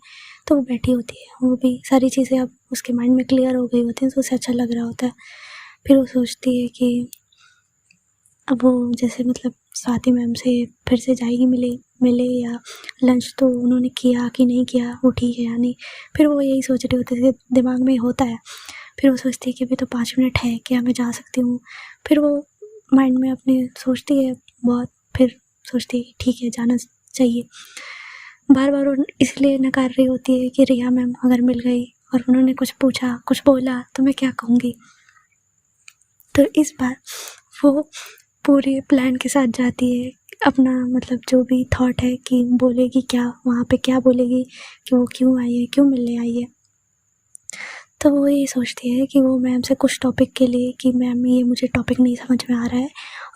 तो वो बैठी होती है। वो भी सारी चीज़ें अब उसके माइंड में क्लियर हो गई होती हैं तो उसे अच्छा लग रहा होता है। फिर वो सोचती है कि अब वो जैसे मतलब स्वाति मैम से फिर से जाएगी मिले या लंच तो उन्होंने किया कि नहीं किया, वो ठीक है या नहीं। फिर वो यही सोच रही होती है, दिमाग में होता है। फिर वो सोचती है कि अभी तो 5 मिनट है, क्या मैं जा सकती हूँ? फिर वो माइंड में अपने सोचती है बहुत, फिर सोचती है कि ठीक है जाना चाहिए। बार बार वो इसलिए नकार रही होती है कि रिया मैम अगर मिल गई और उन्होंने कुछ पूछा कुछ बोला तो मैं क्या कहूँगी। तो इस बार वो पूरे प्लान के साथ जाती है, अपना मतलब जो भी थॉट है कि बोलेगी क्या वहाँ पे, क्या बोलेगी कि वो क्यों आई है, क्यों मिलने आई है। तो वो ये सोचती है कि वो मैम से कुछ टॉपिक के लिए कि मैम ये मुझे टॉपिक नहीं समझ में आ रहा है,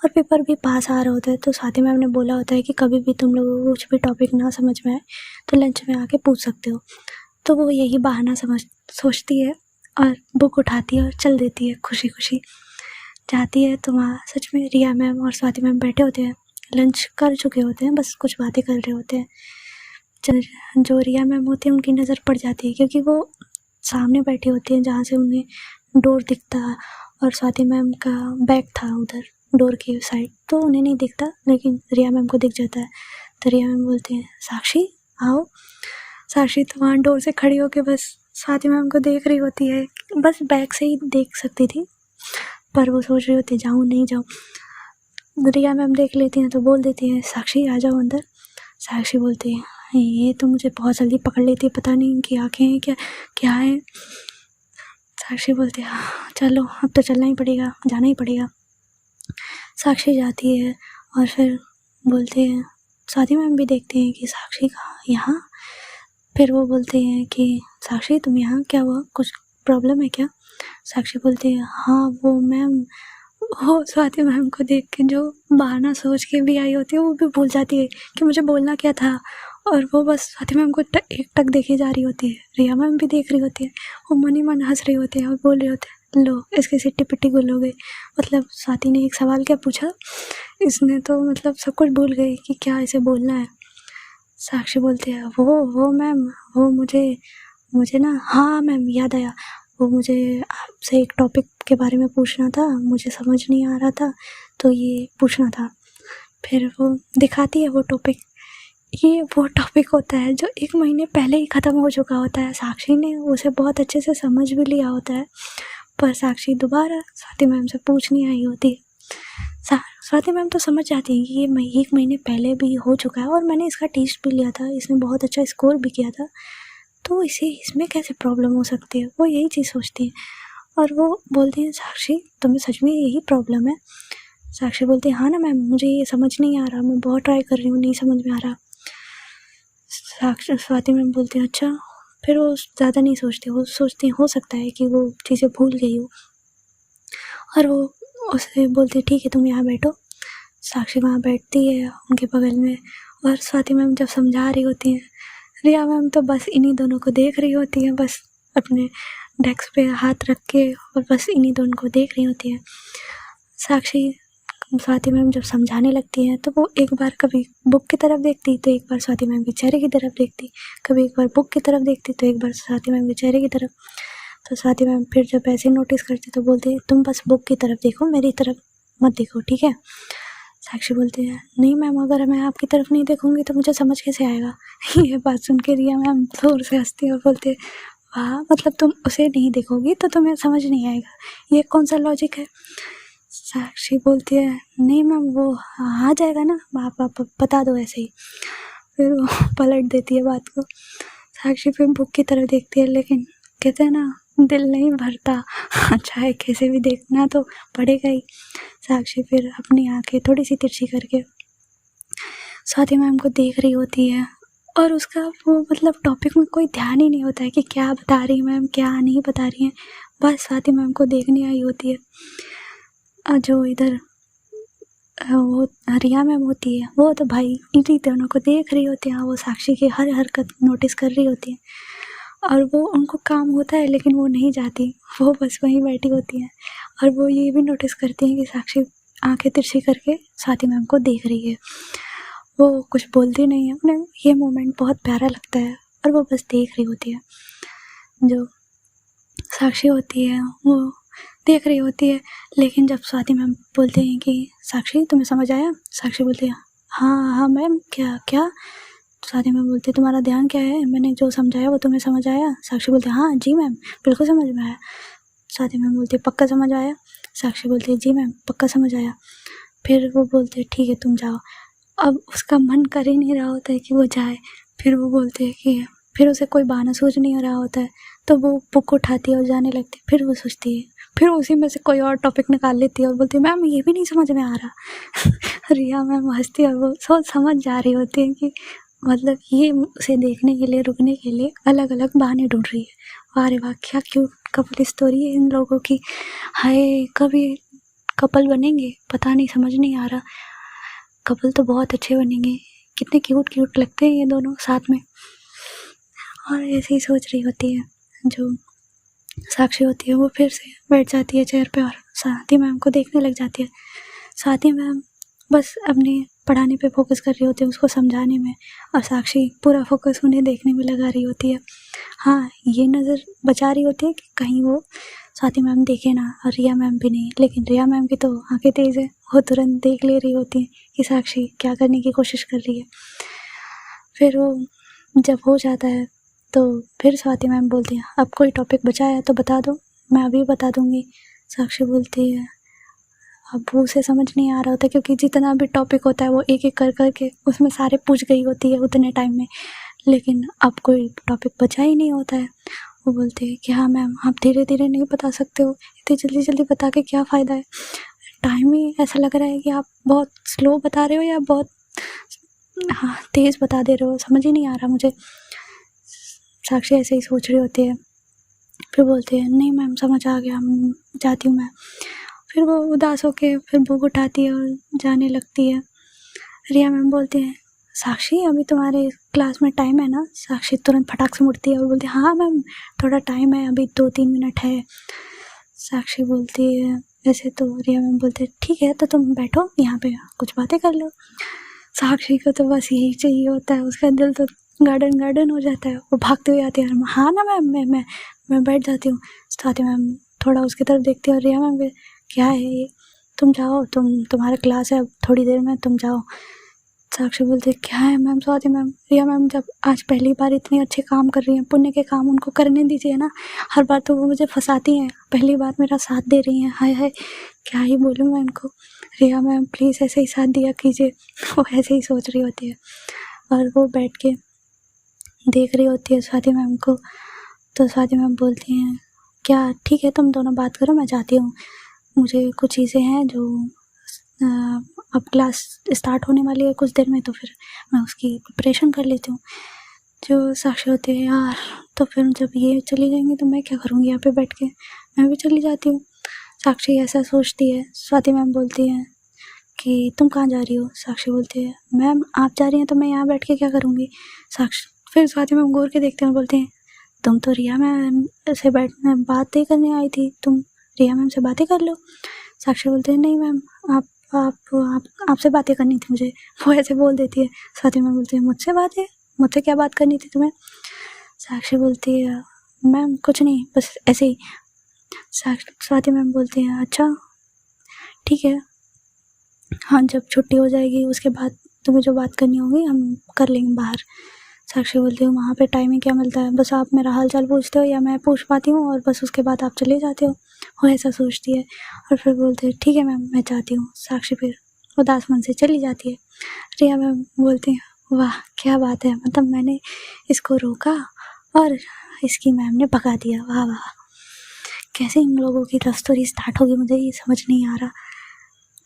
और पेपर भी पास आ रहा होता है तो स्वाति मैम ने बोला होता है कि कभी भी तुम लोगों को कुछ भी टॉपिक ना समझ में आए तो लंच में आके पूछ सकते हो। तो वो यही बहाना सोचती है और बुक उठाती है और चल देती है खुशी खुशी। जाती है तो वहाँ सच में रिया मैम और स्वाति मैम बैठे होते हैं, लंच कर चुके होते हैं, बस कुछ बातें कर रहे होते हैं। जो रिया मैम होती है उनकी नज़र पड़ जाती है क्योंकि वो सामने बैठी होती हैं जहाँ से उन्हें डोर दिखता, और स्वाति मैम का बैग था उधर डोर की साइड, तो उन्हें नहीं दिखता लेकिन रिया मैम को दिख जाता है। तो रिया मैम बोलते हैं साक्षी आओ। साक्षी तो वहाँ डोर से खड़ी होकर बस स्वाति मैम को देख रही होती है, बस बैग से ही देख सकती थी पर वो सोच रही होती जाऊँ नहीं जाऊँ। रिया मैम देख लेती हैं तो बोल देती हैं साक्षी आ जाओ अंदर। साक्षी बोलती है ये तो मुझे बहुत जल्दी पकड़ लेती है, पता नहीं इनकी आँखें हैं क्या क्या है। साक्षी बोलती है हाँ चलो अब तो चलना ही पड़ेगा, जाना ही पड़ेगा। साक्षी जाती है और फिर बोलते हैं स्वाति मैम भी देखते हैं कि साक्षी कहाँ यहाँ। फिर वो बोलते हैं कि साक्षी तुम यहाँ क्या हुआ, कुछ प्रॉब्लम है क्या? साक्षी बोलती है हाँ वो मैम, वो स्वाति मैम को देख के जो बहाना सोच के भी आई होती है वो भी भूल जाती है कि मुझे बोलना क्या था, और वो बस स्वाति मैम को एक टक देखे जा रही होती है। रिया मैम भी देख रही होती है, वो मन ही मन हंस रही होती है और बोल रहे होते हैं लो इसकी सिट्टी पिट्टी गुल हो गई। मतलब स्वाति ने एक सवाल क्या पूछा, इसने तो मतलब सब कुछ भूल गई कि क्या इसे बोलना है। साक्षी बोलती है वो मैम वो मुझे ना, हाँ मैम याद आया, वो मुझे आपसे एक टॉपिक के बारे में पूछना था, मुझे समझ नहीं आ रहा था तो ये पूछना था। फिर वो दिखाती है वो टॉपिक, ये वो टॉपिक होता है जो 1 महीने पहले ही ख़त्म हो चुका होता है। साक्षी ने उसे बहुत अच्छे से समझ भी लिया होता है, पर साक्षी दोबारा स्वाति मैम से पूछनी आई होती। स्वाति मैम तो समझ जाती है कि ये 1 महीने पहले भी हो चुका है और मैंने इसका टेस्ट भी लिया था, इसने बहुत अच्छा स्कोर भी किया था, तो इसमें कैसे प्रॉब्लम हो सकती है, वो यही चीज़ सोचती है। और वो बोलती हैं साक्षी तुम्हें सच में यही प्रॉब्लम है? साक्षी बोलती है हाँ ना मैम, मुझे ये समझ नहीं आ रहा, मैं बहुत ट्राई कर रही हूँ, नहीं समझ में आ रहा। स्वाति मैम बोलती है अच्छा। फिर वो ज़्यादा नहीं सोचती, वो सोचती हो सकता है कि वो चीज़ें भूल गई हो, और वो उसे बोलती है ठीक है तुम यहाँ बैठो। साक्षी वहाँ बैठती है उनके बगल में, और स्वाति मैम जब समझा रही होती हैं, रिया मैम तो बस इन्हीं दोनों को देख रही होती हैं, बस अपने डेस्क पे हाथ रख के, और बस इन्हीं दोनों को देख रही होती हैं। साक्षी स्वाति मैम जब समझाने लगती हैं तो वो एक बार कभी बुक की तरफ देखती तो एक बार स्वाति मैम के चेहरे की तरफ देखती, कभी एक बार बुक की तरफ देखती तो एक बार स्वाति मैम के चेहरे की तरफ। तो स्वाति मैम फिर जब ऐसे नोटिस करती तो बोलती तुम बस बुक की तरफ देखो, मेरी तरफ मत देखो, ठीक है। साक्षी बोलती है नहीं मैम, अगर मैं आपकी तरफ नहीं देखूंगी तो मुझे समझ कैसे आएगा। ये बात सुन के रिया मैम जोर से हंसती और बोलती है वाह, मतलब तुम उसे नहीं देखोगी तो तुम्हें समझ नहीं आएगा, ये कौन सा लॉजिक है। साक्षी बोलती है नहीं मैम, वो आ जाएगा ना, आप बता दो ऐसे ही। फिर वो पलट देती है बात को। साक्षी फिर बुक की तरफ देखती है, लेकिन कहते हैं ना दिल नहीं भरता, चाहे कैसे भी देखना तो पड़ेगा ही। साक्षी फिर अपनी आंखें थोड़ी सी तिरछी करके स्वाति मैम को देख रही होती है, और उसका वो मतलब टॉपिक में कोई ध्यान ही नहीं होता है कि क्या बता रही मैम, क्या नहीं बता रही हैं, बस स्वाति मैम को देखने आई होती है। जो इधर वो रिया मैम होती है, वो तो भाई इन्हीं दोनों को देख रही होती है, वो साक्षी की हर हरकत नोटिस कर रही होती है, और वो उनको काम होता है लेकिन वो नहीं जाती, वो बस वहीं बैठी होती हैं। और वो ये भी नोटिस करती हैं कि साक्षी आंखें तिरछी करके स्वाति मैम को देख रही है, वो कुछ बोलती नहीं है। उन्हें ये मोमेंट बहुत प्यारा लगता है, और वो बस देख रही होती है। जो साक्षी होती है वो देख रही होती है, लेकिन जब स्वाति मैम बोलते हैं कि साक्षी तुम्हें समझ आया, साक्षी बोलती है हाँ हाँ मैम, क्या क्या। स्वाति मैम बोलती है तुम्हारा ध्यान क्या है, मैंने जो समझाया वो तुम्हें समझ आया। साक्षी बोलती है हाँ जी मैम, बिल्कुल समझ में आया। स्वाति मैम बोलती है पक्का समझ आया। साक्षी बोलती है जी मैम, पक्का समझ आया। फिर वो बोलते हैं ठीक है तुम जाओ। अब उसका मन कर ही नहीं रहा होता है कि वो जाए। फिर वो बोलते हैं कि फिर उसे कोई बहाना सूझ नहीं रहा होता है, तो वो बुक उठाती है और जाने लगती है। फिर वो सोचती है, फिर उसी में से कोई और टॉपिक निकाल लेती है और बोलती है मैम ये भी नहीं समझ में आ रहा। रिया मैम हंसती है और वो सोच समझ जा रही होती है कि मतलब ये उसे देखने के लिए, रुकने के लिए अलग अलग बहाने ढूंढ रही है। अरे वाह, क्या क्यूट कपल स्टोरी है इन लोगों की। हाय, कभी कपल बनेंगे पता नहीं, समझ नहीं आ रहा। कपल तो बहुत अच्छे बनेंगे, कितने क्यूट क्यूट लगते हैं ये दोनों साथ में। और ऐसे ही सोच रही होती है जो साक्षी होती है, वो फिर से बैठ जाती है चेयर पे और स्वाति मैम को देखने लग जाती है। स्वाति मैम बस अपने पढ़ाने पे फोकस कर रही होती है, उसको समझाने में, और साक्षी पूरा फोकस उन्हें देखने में लगा रही होती है। हाँ, ये नज़र बचा रही होती है कि कहीं वो स्वाति मैम देखे ना, और रिया मैम भी नहीं। लेकिन रिया मैम की तो आंखें तेज़ है, वो तुरंत देख ले रही होती है कि साक्षी क्या करने की कोशिश कर रही है। फिर वो जब हो जाता है तो फिर स्वाति मैम बोलती हैं अब कोई टॉपिक बचा है तो बता दो, मैं अभी बता दूँगी। साक्षी बोलती है अब वो उसे समझ नहीं आ रहा होता, क्योंकि जितना भी टॉपिक होता है वो एक एक कर करके उसमें सारे पूछ गई होती है उतने टाइम में, लेकिन अब कोई टॉपिक बचा ही नहीं होता है। वो बोलते हैं कि हाँ मैम, आप धीरे धीरे नहीं बता सकते हो, इतनी जल्दी जल्दी बता के क्या फ़ायदा है। टाइम ही ऐसा लग रहा है कि आप बहुत स्लो बता रहे हो या बहुत तेज़ बता दे रहे हो, समझ ही नहीं आ रहा मुझे। साक्षी ऐसे ही सोच रही होती है। फिर बोलती है नहीं मैम, समझ आ गया, जाती हूँ मैं। फिर वो उदास होके फिर बुक उठाती है और जाने लगती है। रिया मैम बोलती है साक्षी अभी तुम्हारे क्लास में टाइम है ना। साक्षी तुरंत फटाक से मुड़ती है और बोलती है हाँ मैम, थोड़ा टाइम है, अभी 2-3 मिनट है। साक्षी बोलती है वैसे तो रिया मैम बोलते हैं ठीक है, तो तुम बैठो यहाँ पे, कुछ बातें कर लो। साक्षी को तो बस यही चाहिए होता है, उसका दिल तो गार्डन गार्डन हो जाता है। वो भागते हुए आती है, हाँ ना मैम, मैं बैठ जाती हूँ। स्वाति मैम थोड़ा उसकी तरफ देखती है और रिया मैम क्या है ये, तुम जाओ, तुम्हारा क्लास है अब थोड़ी देर में, तुम जाओ। साक्षी बोलती है क्या है मैम। स्वाति मैम, रिया मैम जब आज पहली बार इतने अच्छे काम कर रही हैं, पुण्य के काम, उनको करने दीजिए ना, हर बार तो वो मुझे फंसाती हैं, पहली बार मेरा साथ दे रही हैं। हाय हाय, क्या ही बोलूँ मैं इनको। रिया मैम प्लीज़ ऐसे ही साथ दिया कीजिए। वो ऐसे ही सोच रही होती है और वो बैठ के देख रही होती है स्वाति मैम को। तो स्वाति मैम बोलती हैं क्या ठीक है, तुम दोनों बात करो, मैं जाती हूँ, मुझे कुछ चीज़ें हैं जो अब क्लास स्टार्ट होने वाली है कुछ देर में, तो फिर मैं उसकी प्रिपरेशन कर लेती हूँ। जो साक्षी होती है यार, तो फिर जब ये चली जाएंगी तो मैं क्या करूँगी यहाँ पे बैठ के, मैं भी चली जाती हूँ। साक्षी ऐसा सोचती है। स्वाति मैम बोलती है कि तुम कहाँ जा रही हो? साक्षी बोलती है मैम आप जा रही हैं तो मैं यहाँ बैठ के क्या करूँगी? साक्षी फिर स्वाति मैम घूर के देखते हैं और बोलते हैं तुम तो रिया मैम से बातें करने आई थी, तुम रिया मैम से बातें कर लो। साक्षी बोलते हैं नहीं मैम, आपसे बातें करनी थी मुझे। वो ऐसे बोल देती है। स्वाति मैम बोलती है मुझसे क्या बात करनी थी तुम्हें? साक्षी बोलती है मैम कुछ नहीं, बस ऐसे ही। स्वाति मैम बोलती है अच्छा ठीक है, हाँ जब छुट्टी हो जाएगी उसके बाद तुम्हें जो बात करनी होगी हम कर लेंगे बाहर। साक्षी बोलती हूँ वहाँ पे टाइमिंग क्या मिलता है, बस आप मेरा हाल चाल पूछते हो या मैं पूछ पाती हूँ और बस उसके बाद आप चले जाते हो। वो ऐसा सोचती है और फिर बोलते हैं ठीक है मैम मैं चाहती हूँ। साक्षी फिर उदास मन से चली जाती है। रिया मैम बोलती हैं वाह क्या बात है, मतलब मैंने इसको रोका और इसकी मैम ने भगा दिया, वाह वाह। कैसे इन लोगों की लव स्टोरी स्टार्ट होगी मुझे ये समझ नहीं आ रहा।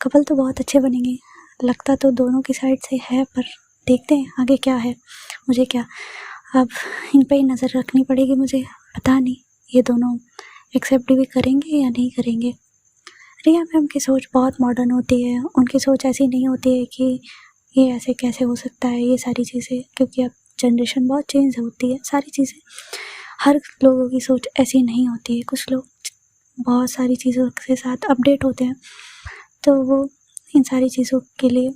कपल तो बहुत अच्छे बनेंगे, लगता तो दोनों की साइड से है, पर देखते हैं आगे क्या है। मुझे क्या अब इन पे ही नज़र रखनी पड़ेगी मुझे, पता नहीं ये दोनों एक्सेप्ट भी करेंगे या नहीं करेंगे। रिया मैम की सोच बहुत मॉडर्न होती है, उनकी सोच ऐसी नहीं होती है कि ये ऐसे कैसे हो सकता है ये सारी चीज़ें, क्योंकि अब जनरेशन बहुत चेंज होती है, सारी चीज़ें हर लोगों की सोच ऐसी नहीं होती है। कुछ लोग बहुत सारी चीज़ों के साथ अपडेट होते हैं तो वो इन सारी चीज़ों के लिए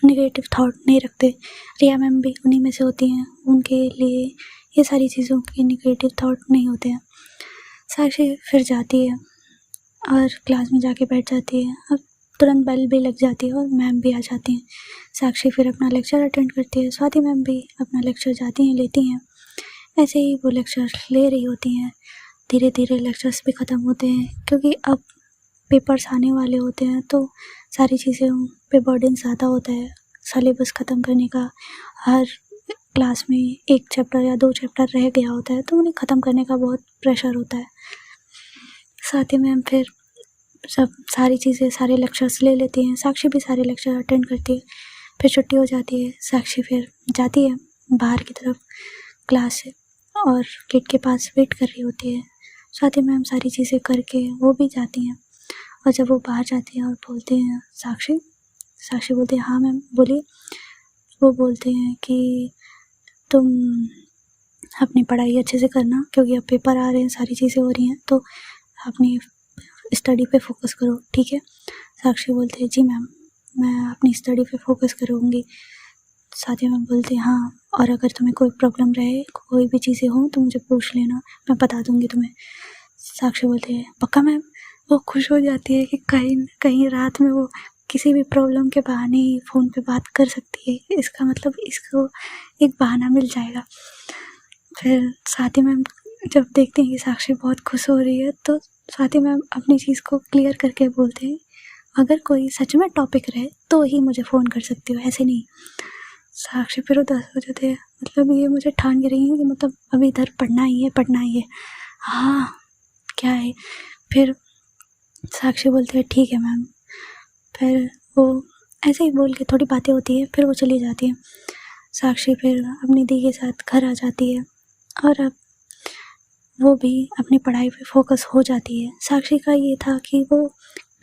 नेगेटिव थॉट नहीं रखते। रिया मैम भी उन्हीं में से होती हैं, उनके लिए ये सारी चीज़ों के नेगेटिव थॉट नहीं होते हैं। साक्षी फिर जाती है और क्लास में जाके बैठ जाती है। अब तुरंत बेल भी लग जाती है और मैम भी आ जाती हैं। साक्षी फिर अपना लेक्चर अटेंड करती है। स्वाति मैम भी अपना लेक्चर जाती हैं, लेती हैं। ऐसे ही वो लेक्चर ले रही होती हैं। धीरे धीरे लेक्चर्स भी ख़त्म होते हैं क्योंकि अब पेपर्स आने वाले होते हैं तो सारी चीज़ें पे बर्डन ज़्यादा होता है सिलेबस ख़त्म करने का। हर क्लास में एक चैप्टर या 2 चैप्टर रह गया होता है तो उन्हें ख़त्म करने का बहुत प्रेशर होता है। साथ ही मैम फिर सब सारी चीज़ें सारे लेक्चर्स ले लेती हैं। साक्षी भी सारे लेक्चर अटेंड करती है। फिर छुट्टी हो जाती है। साक्षी फिर जाती है बाहर की तरफ क्लास से और गेट के पास वेट कर रही होती है। साथ ही मैम सारी चीज़ें करके वो भी जाती हैं और जब वो बाहर जाती हैं और बोलते हैं साक्षी बोलती है हाँ मैम बोलिए। वो बोलते हैं कि तुम अपनी पढ़ाई अच्छे से करना क्योंकि अब पेपर आ रहे हैं, सारी चीज़ें हो रही हैं तो अपनी स्टडी पे फोकस करो, ठीक है। साक्षी बोलती है जी मैम मैं अपनी स्टडी पे फोकस करूँगी। साथी मैम बोलती है हाँ, और अगर तुम्हें कोई प्रॉब्लम रहे, कोई भी चीज़ें हो तो मुझे पूछ लेना, मैं बता दूँगी तुम्हें। साक्षी बोलती है पक्का मैम। वो खुश हो जाती है कि कहीं न कहीं रात में वो किसी भी प्रॉब्लम के बहाने ही फ़ोन पे बात कर सकती है, इसका मतलब इसको एक बहाना मिल जाएगा। फिर स्वाति मैम जब देखते हैं कि साक्षी बहुत खुश हो रही है तो स्वाति मैम अपनी चीज़ को क्लियर करके बोलते हैं अगर कोई सच में टॉपिक रहे तो ही मुझे फ़ोन कर सकती हो, ऐसे नहीं। साक्षी फिर उदास हो जाते हैं, मतलब ये मुझे ठान के रही है कि मतलब अभी इधर पढ़ना ही है। हाँ क्या है। फिर साक्षी बोलती है ठीक है मैम। फिर वो ऐसे ही बोल के थोड़ी बातें होती है, फिर वो चली जाती है। साक्षी फिर अपनी दी के साथ घर आ जाती है और अब वो भी अपनी पढ़ाई पे फोकस हो जाती है। साक्षी का ये था कि वो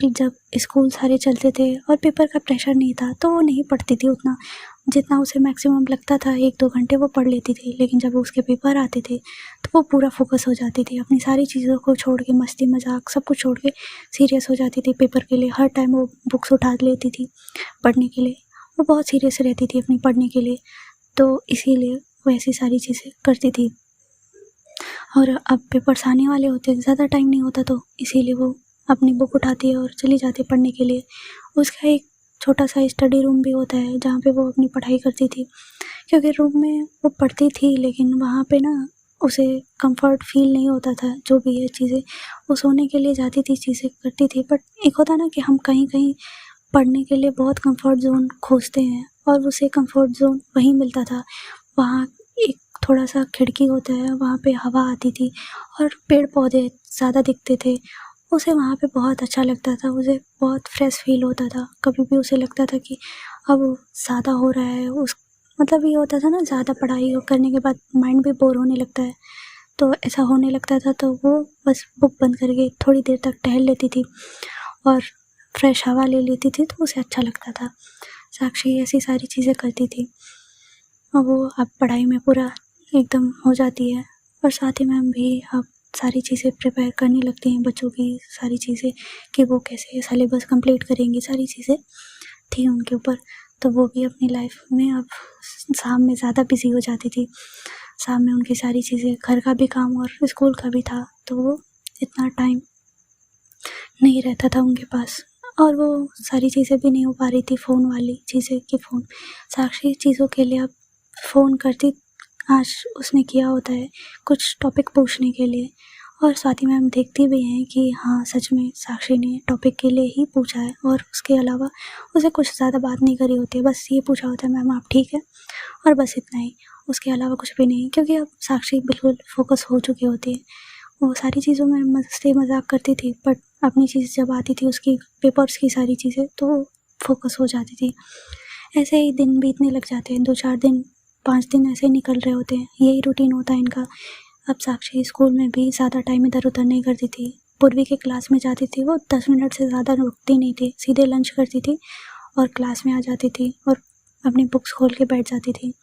जब स्कूल सारे चलते थे और पेपर का प्रेशर नहीं था तो वो नहीं पढ़ती थी उतना, जितना उसे मैक्सिमम लगता था 1-2 घंटे वो पढ़ लेती थी। लेकिन जब उसके पेपर आते थे तो वो पूरा फोकस हो जाती थी, अपनी सारी चीज़ों को छोड़ के, मस्ती मजाक सब कुछ छोड़ के सीरियस हो जाती थी पेपर के लिए। हर टाइम वो बुक्स उठा लेती थी पढ़ने के लिए, वो बहुत सीरियस रहती थी अपनी पढ़ने के लिए, तो इसीलिए वो ऐसी सारी चीज़ें करती थी। और अब पेपर्स आने वाले होते, ज़्यादा टाइम नहीं होता तो इसीलिए वो अपनी बुक उठाती है और चली जाती है पढ़ने के लिए। उसका एक छोटा सा स्टडी रूम भी होता है जहाँ पे वो अपनी पढ़ाई करती थी, क्योंकि रूम में वो पढ़ती थी लेकिन वहाँ पे ना उसे कंफर्ट फील नहीं होता था। जो भी है चीज़ें वो सोने के लिए जाती थी, चीज़ें करती थी, बट एक होता ना कि हम कहीं कहीं पढ़ने के लिए बहुत कंफर्ट जोन खोजते हैं और उसे कंफर्ट जोन वहीं मिलता था। वहाँ एक थोड़ा सा खिड़की होता है, वहाँ पे हवा आती थी और पेड़ पौधे ज़्यादा दिखते थे उसे वहाँ पे बहुत अच्छा लगता था, उसे बहुत फ्रेश फील होता था। कभी भी उसे लगता था कि अब ज़्यादा हो रहा है, उस मतलब ये होता था ना, ज़्यादा पढ़ाई करने के बाद माइंड भी बोर होने लगता है, तो ऐसा होने लगता था। तो वो बस बुक बंद करके थोड़ी देर तक टहल लेती थी और फ्रेश हवा ले लेती थी, तो उसे अच्छा लगता था। साक्षी ऐसी सारी चीज़ें करती थी और वो अब पढ़ाई में पूरा एकदम हो जाती है। और साथ ही मैम भी अब सारी चीज़ें प्रिपेयर करने लगती हैं, बच्चों की सारी चीज़ें कि वो कैसे सिलेबस कंप्लीट करेंगी, सारी चीज़ें थी उनके ऊपर। तो वो भी अपनी लाइफ में अब शाम में ज़्यादा बिजी हो जाती थी। शाम में उनकी सारी चीज़ें, घर का भी काम और स्कूल का भी था, तो वो इतना टाइम नहीं रहता था उनके पास और वो सारी चीज़ें भी नहीं हो पा रही थी फ़ोन वाली चीज़ें कि फ़ोन साक्षी चीज़ों के लिए अब फ़ोन करती। आज उसने किया होता है कुछ टॉपिक पूछने के लिए और स्वाति मैम देखती भी हैं कि हाँ सच में साक्षी ने टॉपिक के लिए ही पूछा है और उसके अलावा उसे कुछ ज़्यादा बात नहीं करी होती है, बस ये पूछा होता है मैम आप ठीक है, और बस इतना ही, उसके अलावा कुछ भी नहीं। क्योंकि अब साक्षी बिल्कुल फोकस हो चुकी होती है, वो सारी चीज़ों में मस्ती मजाक करती थी, बट अपनी चीज़ जब आती थी उसकी पेपर्स की सारी चीज़ें, तो वो फोकस हो जाती थी। ऐसे ही दिन बीतने लग जाते हैं, 2-4 दिन 5 दिन ऐसे ही निकल रहे होते हैं, यही रूटीन होता है इनका। अब साक्षी स्कूल में भी ज़्यादा टाइम इधर उधर नहीं करती थी। पूर्वी के क्लास में जाती थी, वो 10 मिनट से ज़्यादा रुकती नहीं थी, सीधे लंच करती थी और क्लास में आ जाती थी और अपनी बुक्स खोल के बैठ जाती थी।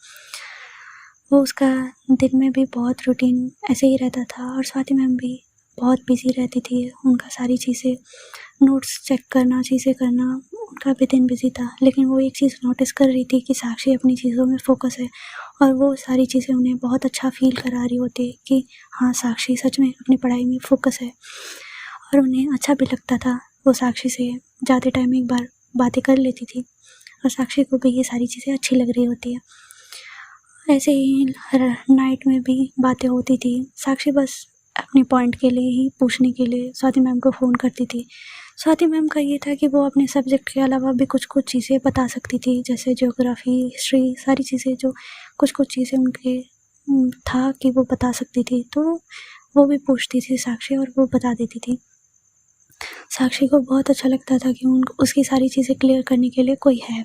वो उसका दिन में भी बहुत रूटीन ऐसे ही रहता था और स्वाति मैम भी बहुत बिजी रहती थी। उनका सारी चीज़ें नोट्स चेक करना, चीज़ें करना, उनका भी दिन बिजी था। लेकिन वो एक चीज़ नोटिस कर रही थी कि साक्षी अपनी चीज़ों में फोकस है और वो सारी चीज़ें उन्हें बहुत अच्छा फील करा रही होती है कि हाँ साक्षी सच में अपनी पढ़ाई में फोकस है। और उन्हें अच्छा भी लगता था। वो साक्षी से जाते टाइम एक बार बातें कर लेती थी और साक्षी को भी ये सारी चीज़ें अच्छी लग रही होती है। ऐसे ही नाइट में भी बातें होती थी। साक्षी बस अपने पॉइंट के लिए ही पूछने के लिए स्वाति मैम को फ़ोन करती थी। स्वाति मैम का ये था कि वो अपने सब्जेक्ट के अलावा भी कुछ कुछ चीज़ें बता सकती थी, जैसे ज्योग्राफी, हिस्ट्री, सारी चीज़ें जो कुछ कुछ चीज़ें उनके था कि वो बता सकती थी, तो वो भी पूछती थी साक्षी और वो बता देती थी। साक्षी को बहुत अच्छा लगता था कि उसकी सारी चीज़ें क्लियर करने के लिए कोई है,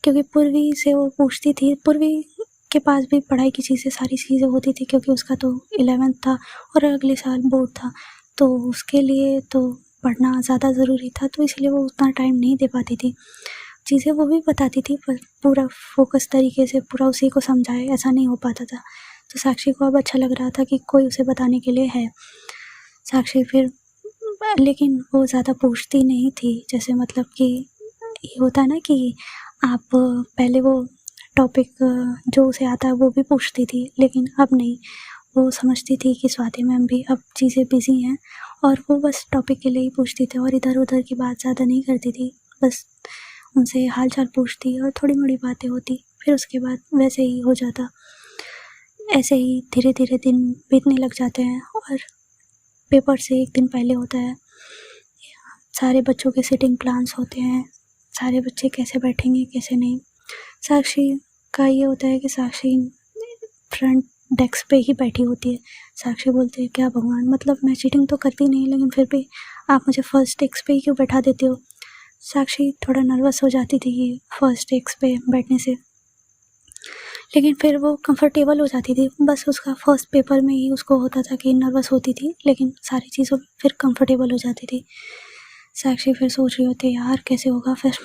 क्योंकि पूर्वी से वो पूछती थी। पूर्वी के पास भी पढ़ाई की चीज़ें, सारी चीज़ें होती थी, क्योंकि उसका तो 11th था और अगले साल बोर्ड था, तो उसके लिए तो पढ़ना ज़्यादा ज़रूरी था, तो इसलिए वो उतना टाइम नहीं दे पाती थी। चीज़ें वो भी बताती थी पर पूरा फोकस तरीके से पूरा उसी को समझाए ऐसा नहीं हो पाता था। तो साक्षी को अब अच्छा लग रहा था कि कोई उसे बताने के लिए है। साक्षी फिर लेकिन वो ज़्यादा पूछती नहीं थी, जैसे मतलब कि ये होता है ना कि आप पहले वो टॉपिक जो उसे आता है वो भी पूछती थी, लेकिन अब नहीं। वो समझती थी कि स्वाति मैम भी अब चीज़ें बिजी हैं और वो बस टॉपिक के लिए ही पूछती थी और इधर उधर की बात ज़्यादा नहीं करती थी। बस उनसे हाल चाल पूछती और थोड़ी मोड़ी बातें होती, फिर उसके बाद वैसे ही हो जाता। ऐसे ही धीरे धीरे दिन बीतने लग जाते हैं और पेपर से एक दिन पहले होता है, सारे बच्चों के सिटिंग प्लान्स होते हैं, सारे बच्चे कैसे बैठेंगे कैसे नहीं। साक्षी का ये होता है कि साक्षी फ्रंट डेस्क पे ही बैठी होती है। साक्षी बोलती है क्या भगवान, मतलब मैं चीटिंग तो करती नहीं, लेकिन फिर भी आप मुझे फर्स्ट डेस्क पे ही क्यों बैठा देते हो। साक्षी थोड़ा नर्वस हो जाती थी फर्स्ट डेस्क पे बैठने से, लेकिन फिर वो कंफर्टेबल हो जाती थी। बस उसका फर्स्ट पेपर में ही उसको होता था कि नर्वस होती थी, लेकिन सारी चीज़ों में फिर कंफर्टेबल हो जाती थी। साक्षी फिर सोच रही होती है यार कैसे होगा। फिर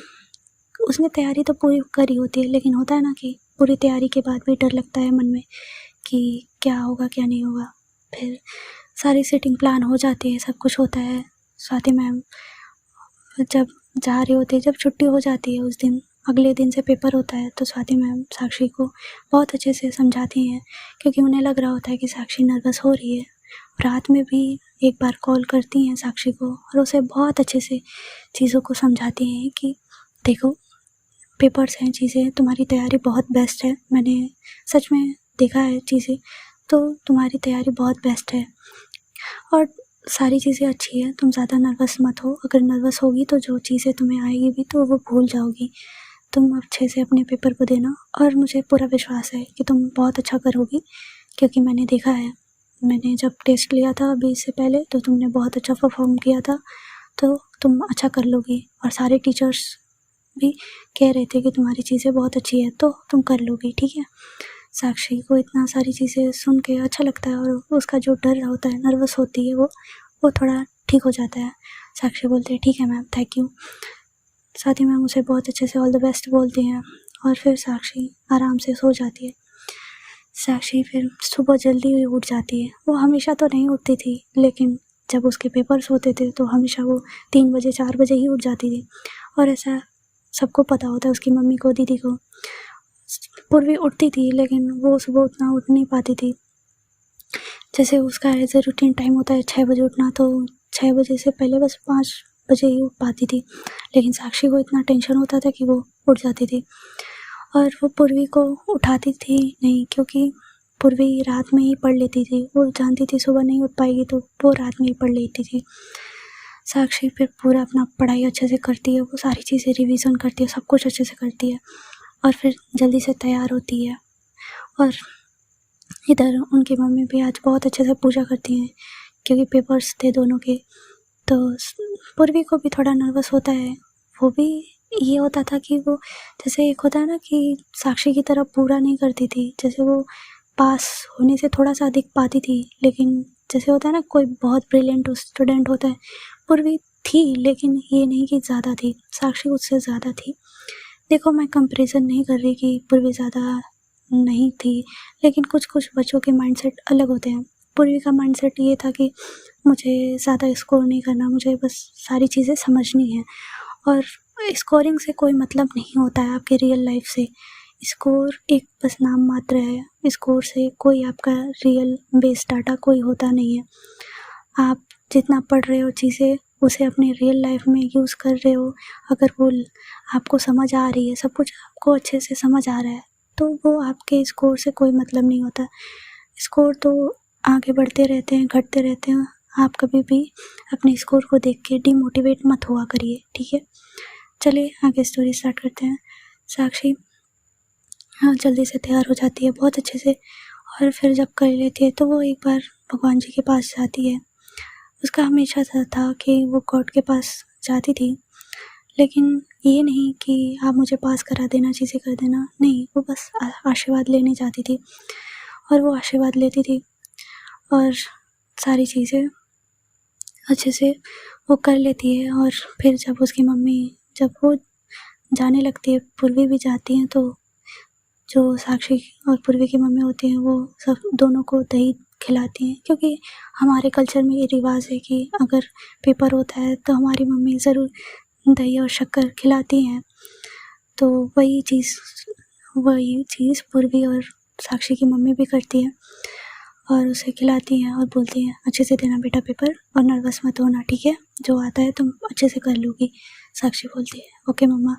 उसने तैयारी तो पूरी करी होती है, लेकिन होता है ना कि पूरी तैयारी के बाद भी डर लगता है मन में कि क्या होगा क्या नहीं होगा। फिर सारी सेटिंग प्लान हो जाती है, सब कुछ होता है। स्वाति मैम जब जा रहे होते, जब छुट्टी हो जाती है उस दिन, अगले दिन से पेपर होता है, तो स्वाति मैम साक्षी को बहुत अच्छे से समझाती हैं, क्योंकि उन्हें लग रहा होता है कि साक्षी नर्वस हो रही है। रात में भी एक बार कॉल करती हैं साक्षी को और उसे बहुत अच्छे से चीज़ों को समझाती हैं कि देखो पेपर्स हैं, चीज़ें, तुम्हारी तैयारी बहुत बेस्ट है, मैंने सच में देखा है चीज़ें, तो तुम्हारी तैयारी बहुत बेस्ट है और सारी चीज़ें अच्छी है, तुम ज़्यादा नर्वस मत हो। अगर नर्वस होगी तो जो चीज़ें तुम्हें आएगी भी तो वो भूल जाओगी। तुम अच्छे से अपने पेपर को देना और मुझे पूरा विश्वास है कि तुम बहुत अच्छा करोगी, क्योंकि मैंने देखा है, मैंने जब टेस्ट लिया था अभी इससे पहले तो तुमने बहुत अच्छा परफॉर्म किया था, तो तुम अच्छा कर लोगी, और सारे टीचर्स भी कह रहे थे कि तुम्हारी चीज़ें बहुत अच्छी है, तो तुम कर लोगी, ठीक है। साक्षी को इतना सारी चीज़ें सुन के अच्छा लगता है, और उसका जो डर होता है, नर्वस होती है वो थोड़ा ठीक हो जाता है। साक्षी बोलती है ठीक है मैम, थैंक यू। साथ ही मैम उसे बहुत अच्छे से ऑल द बेस्ट बोलती हैं, और फिर साक्षी आराम से सो जाती है। साक्षी फिर सुबह जल्दी ही उठ जाती है। वो हमेशा तो नहीं उठती थी, लेकिन जब उसके पेपर्स होते थे तो हमेशा वो 3 बजे 4 बजे ही उठ जाती थी, और ऐसा सबको पता होता है, उसकी मम्मी को, दीदी को। पूर्वी उठती थी लेकिन वो सुबह उतना उठ नहीं पाती थी। जैसे उसका एज ए रूटीन टाइम होता है 6 बजे उठना, तो 6 बजे से पहले बस 5 बजे ही उठ पाती थी, लेकिन साक्षी को इतना टेंशन होता था कि वो उठ जाती थी, और वो पूर्वी को उठाती थी नहीं, क्योंकि पूर्वी रात में ही पढ़ लेती थी। वो जानती थी सुबह नहीं उठ पाएगी, तो वो रात में ही पढ़ लेती थी। साक्षी फिर पूरा अपना पढ़ाई अच्छे से करती है, वो सारी चीज़ें रिवीजन करती है, सब कुछ अच्छे से करती है, और फिर जल्दी से तैयार होती है। और इधर उनकी मम्मी भी आज बहुत अच्छे से पूजा करती हैं, क्योंकि पेपर्स थे दोनों के, तो पूर्वी को भी थोड़ा नर्वस होता है। वो भी ये होता था कि वो, जैसे एक होता है ना कि साक्षी की तरह पूरा नहीं करती थी, जैसे वो पास होने से थोड़ा सा अधिक पाती थी, लेकिन जैसे होता है ना कोई बहुत ब्रिलियंट स्टूडेंट होता है, पूर्वी थी, लेकिन ये नहीं कि ज़्यादा थी, साक्षी उससे ज़्यादा थी। देखो, मैं कंपैरिजन नहीं कर रही कि पूर्वी ज़्यादा नहीं थी, लेकिन कुछ कुछ बच्चों के माइंडसेट अलग होते हैं। पूर्वी का माइंडसेट ये था कि मुझे ज़्यादा स्कोर नहीं करना, मुझे बस सारी चीज़ें समझनी है, और स्कोरिंग से कोई मतलब नहीं होता है आपके रियल लाइफ से। स्कोर एक बस नाम मात्र है, स्कोर से कोई आपका रियल बेस डाटा कोई होता नहीं है। आप जितना पढ़ रहे हो चीज़ें, उसे अपने रियल लाइफ में यूज़ कर रहे हो, अगर वो आपको समझ आ रही है, सब कुछ आपको अच्छे से समझ आ रहा है, तो वो आपके स्कोर से कोई मतलब नहीं होता। स्कोर तो आगे बढ़ते रहते हैं, घटते रहते हैं। आप कभी भी अपने स्कोर को देख के डिमोटिवेट मत हुआ करिए, ठीक है। चलिए आगे स्टोरी स्टार्ट करते हैं। साक्षी जल्दी से तैयार हो जाती है बहुत अच्छे से, और फिर जब कर लेती है तो वो एक बार भगवान जी के पास जाती है। उसका हमेशा से था कि वो गॉड के पास जाती थी, लेकिन ये नहीं कि आप मुझे पास करा देना, चीज़ें कर देना, नहीं, वो बस आशीर्वाद लेने जाती थी, और वो आशीर्वाद लेती थी, और सारी चीज़ें अच्छे से वो कर लेती है। और फिर जब उसकी मम्मी, जब वो जाने लगती है, पूर्वी भी जाती हैं, तो जो साक्षी और पूर्वी की मम्मी होती हैं वो सब दोनों को दही खिलाती हैं, क्योंकि हमारे कल्चर में ये रिवाज है कि अगर पेपर होता है तो हमारी मम्मी ज़रूर दही और शक्कर खिलाती हैं। तो वही चीज़ पूर्वी और साक्षी की मम्मी भी करती है, और उसे खिलाती हैं और बोलती हैं अच्छे से देना बेटा पेपर, और नर्वस मत होना, ठीक है, जो आता है तुम अच्छे से कर लोगी। साक्षी बोलती है ओके मम्मा,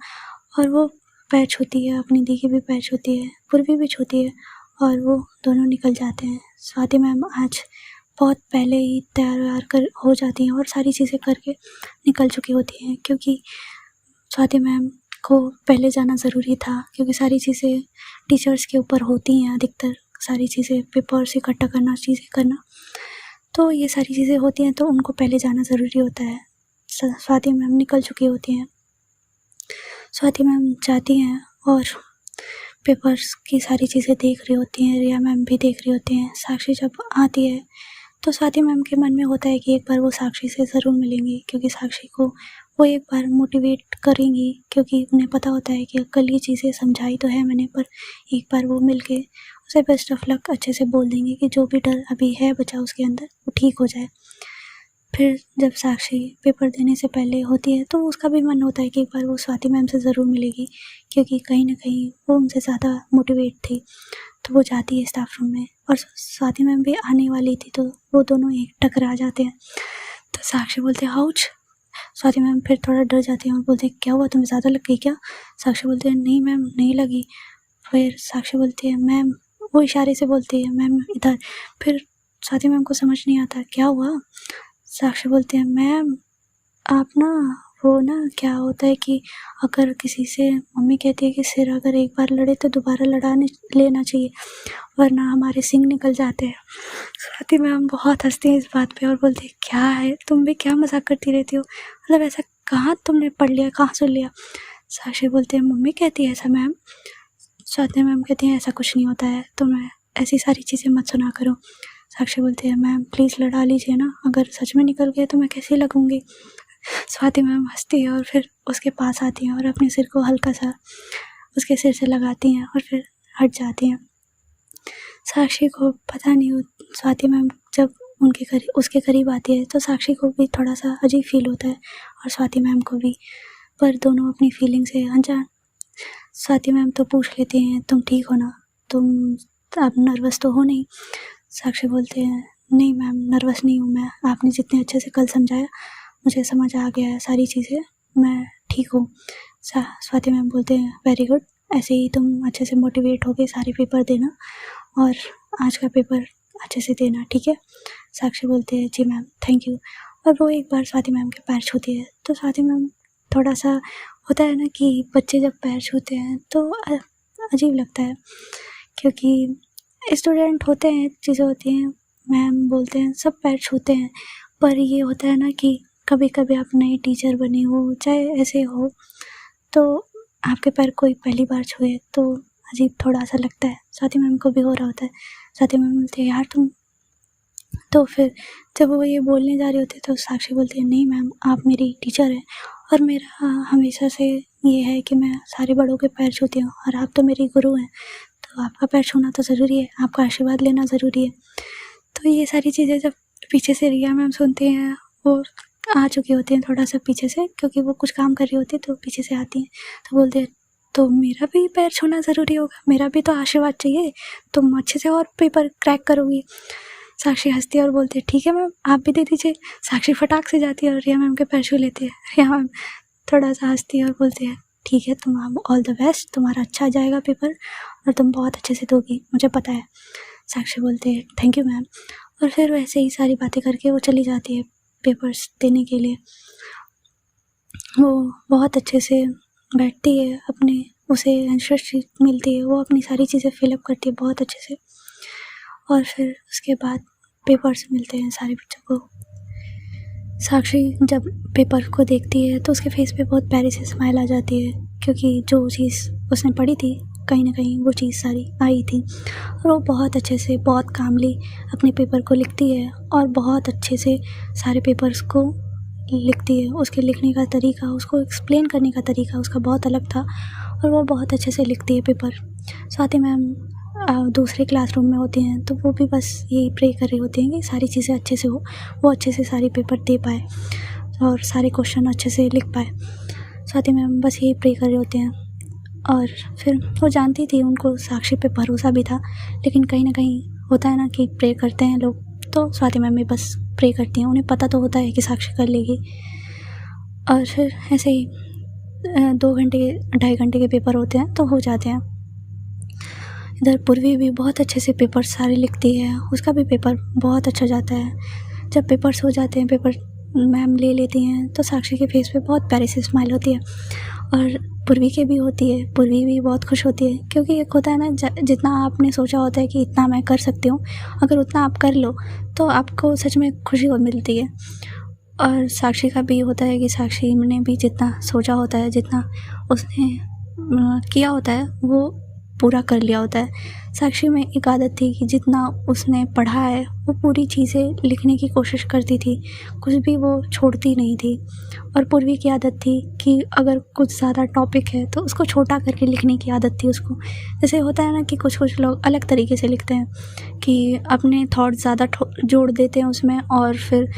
और वो पैर छूती है, अपनी दी की भी पैर छूती है, पूर्वी भी छूती है, और वो दोनों निकल जाते हैं। स्वाति मैम आज बहुत पहले ही तैयार व्यार कर हो जाती हैं, और सारी चीज़ें करके निकल चुकी होती हैं, क्योंकि स्वाति मैम को पहले जाना ज़रूरी था, क्योंकि सारी चीज़ें टीचर्स के ऊपर होती हैं अधिकतर, सारी चीज़ें पेपर्स इकट्ठा करना, चीज़ें करना, तो ये सारी चीज़ें होती हैं, तो उनको पहले जाना ज़रूरी होता है। स्वाति मैम निकल चुकी होती हैं। स्वाति मैम जाती हैं और पेपर्स की सारी चीज़ें देख रही होती हैं, रिया मैम भी देख रही होती हैं। साक्षी जब आती है तो स्वाति मैम के मन में होता है कि एक बार वो साक्षी से ज़रूर मिलेंगी, क्योंकि साक्षी को वो एक बार मोटिवेट करेंगी, क्योंकि उन्हें पता होता है कि कल ये चीज़ें समझाई तो है मैंने, पर एक बार वो मिल के उसे बेस्ट ऑफ लक अच्छे से बोल देंगे कि जो भी डर अभी है बचा उसके अंदर, वो ठीक हो जाए। फिर जब साक्षी पेपर देने से पहले होती है तो उसका भी मन होता है कि एक बार वो स्वाति मैम से ज़रूर मिलेगी, क्योंकि कहीं ना कहीं वो उनसे ज़्यादा मोटिवेट थी। तो वो जाती है स्टाफ रूम में, और स्वाति मैम भी आने वाली थी, तो वो दोनों एक टकरा जाते हैं। तो साक्षी बोलते हैं हाउच। स्वाति मैम फिर थोड़ा डर जाती हैं और बोलते हैं क्या हुआ, तुम्हें ज़्यादा लग गई क्या? साक्षी बोलते हैं नहीं मैम, नहीं लगी। फिर साक्षी बोलती है मैम, वो इशारे से बोलती है मैम इधर। फिर स्वाति मैम को समझ नहीं आता क्या हुआ। साक्षी बोलती है मैम आप ना वो ना क्या होता है कि अगर किसी से मम्मी कहती है कि सिर अगर एक बार लड़े तो दोबारा लड़ाने लेना चाहिए, वरना हमारे सींग निकल जाते हैं। स्वाति मैम बहुत हंसती हैं इस बात पे और बोलती है क्या है, तुम भी क्या मजाक करती रहती हो, मतलब ऐसा कहाँ तुमने पढ़ लिया, कहाँ सुन लिया। साक्षी बोलते हैं मम्मी कहती है ऐसा मैम। स्वाति मैम कहती हैं ऐसा कुछ नहीं होता है, तुम ऐसी सारी चीज़ें मत सुना करो। साक्षी बोलती है मैम प्लीज़ लड़ा लीजिए ना, अगर सच में निकल गए तो मैं कैसे लगूंगी। स्वाति मैम हंसती है और फिर उसके पास आती हैं और अपने सिर को हल्का सा उसके सिर से लगाती हैं और फिर हट जाती हैं। साक्षी को पता नहीं, स्वाति मैम जब उसके करीब आती है तो साक्षी को भी थोड़ा सा अजीब फील होता है और स्वाति मैम को भी, पर दोनों अपनी फीलिंग से अनजान। स्वाति मैम तो पूछ लेती हैं तुम ठीक हो ना, तुम अब नर्वस तो हो नहीं। साक्षी बोलते हैं नहीं मैम नर्वस नहीं हूँ मैं, आपने जितने अच्छे से कल समझाया मुझे समझ आ गया है सारी चीज़ें, मैं ठीक हूँ। स्वाति मैम बोलते हैं वेरी गुड, ऐसे ही तुम अच्छे से मोटिवेट होके सारे पेपर देना और आज का पेपर अच्छे से देना, ठीक है। साक्षी बोलते हैं जी मैम थैंक यू, और वो एक बार स्वाति मैम के पैर छूती है तो स्वाति मैम थोड़ा सा होता है ना कि बच्चे जब पैर छूते हैं तो अजीब लगता है, क्योंकि स्टूडेंट होते हैं, चीज़ें होती हैं, मैम बोलते हैं सब पैर छूते हैं, पर ये होता है ना कि कभी कभी आप नए टीचर बने हो चाहे ऐसे हो तो आपके पैर कोई पहली बार छुए तो अजीब थोड़ा सा लगता है। स्वाति मैम को भी हो रहा होता है। स्वाति मैम बोलती है यार तुम, तो फिर जब वो ये बोलने जा रही होती है तो साक्षी बोलती है नहीं मैम आप मेरी टीचर हैं और मेरा हमेशा से ये है कि मैं सारे बड़ों के पैर छूती हूँ और आप तो मेरी गुरु हैं, तो आपका पैर छूना तो ज़रूरी है, आपका आशीर्वाद लेना ज़रूरी है। तो ये सारी चीज़ें जब पीछे से रिया मैम सुनती हैं, वो आ चुकी होती हैं थोड़ा सा पीछे से, क्योंकि वो कुछ काम कर रही होती है तो पीछे से आती हैं, तो बोलते हैं तो मेरा भी पैर छूना ज़रूरी होगा, मेरा भी तो आशीर्वाद चाहिए, तुम अच्छे से और पेपर क्रैक करोगी। साक्षी हंसती है और बोलती है ठीक है मैम आप भी दे दीजिए। साक्षी फटाक से जाती है और रिया मैम के पैर छू लेती है। रिया मैम थोड़ा सा हंसती है और बोलती है ठीक है तुम ऑल द बेस्ट, तुम्हारा अच्छा जाएगा पेपर और तुम बहुत अच्छे से दोगी, मुझे पता है। साक्षी बोलती है थैंक यू मैम, और फिर वैसे ही सारी बातें करके वो चली जाती है पेपर्स देने के लिए। वो बहुत अच्छे से बैठती है, अपने उसे आंसर शीट मिलती है, वो अपनी सारी चीज़ें फिलअप करती है बहुत अच्छे से, और फिर उसके बाद पेपर्स मिलते हैं सारे बच्चों को। साक्षी जब पेपर को देखती है तो उसके फेस पे बहुत प्यारी सी स्माइल आ जाती है, क्योंकि जो चीज़ उसने पढ़ी थी कहीं ना कहीं वो चीज़ सारी आई थी, और वो बहुत अच्छे से बहुत कामली अपने पेपर को लिखती है और बहुत अच्छे से सारे पेपर्स को लिखती है। उसके लिखने का तरीका, उसको एक्सप्लेन करने का तरीका उसका बहुत अलग था और वो बहुत अच्छे से लिखती है पेपर। स्वाति मैम दूसरे क्लासरूम में होती हैं तो वो भी बस यही प्रे कर रही होती हैं कि सारी चीज़ें अच्छे से हो, वो अच्छे से सारी पेपर दे पाए और सारे क्वेश्चन अच्छे से लिख पाए। स्वाति मैम बस यही प्रे कर रहे होते हैं, और फिर वो जानती थी, उनको साक्षी पे भरोसा भी था, लेकिन कहीं ना कहीं होता है ना कि प्रे करते हैं लोग, तो स्वाति मैम भी बस प्रे करती हैं, उन्हें पता तो होता है कि साक्षी कर लेगी। और फिर ऐसे ही 2 घंटे 2.5 घंटे के पेपर होते हैं तो हो जाते हैं। इधर पूर्वी भी बहुत अच्छे से पेपर सारे लिखती है, उसका भी पेपर बहुत अच्छा जाता है। जब पेपर्स हो जाते हैं, पेपर मैम ले लेती हैं तो साक्षी के फेस पे बहुत प्यारी सी स्माइल होती है, और पूर्वी के भी होती है। पूर्वी भी बहुत खुश होती है, क्योंकि एक होता है ना, जितना आपने सोचा होता है कि इतना मैं कर सकती हूँ, अगर उतना आप कर लो तो आपको सच में खुशी मिलती है। और साक्षी का भी होता है कि साक्षी ने भी जितना सोचा होता है, जितना उसने किया होता है वो पूरा कर लिया होता है। साक्षी में एक आदत थी कि जितना उसने पढ़ा है वो पूरी चीज़ें लिखने की कोशिश करती थी, कुछ भी वो छोड़ती नहीं थी। और पूर्वी की आदत थी कि अगर कुछ ज़्यादा टॉपिक है तो उसको छोटा करके लिखने की आदत थी उसको। जैसे होता है ना कि कुछ लोग अलग तरीके से लिखते हैं कि अपने थॉट ज़्यादा जोड़ देते हैं उसमें, और फिर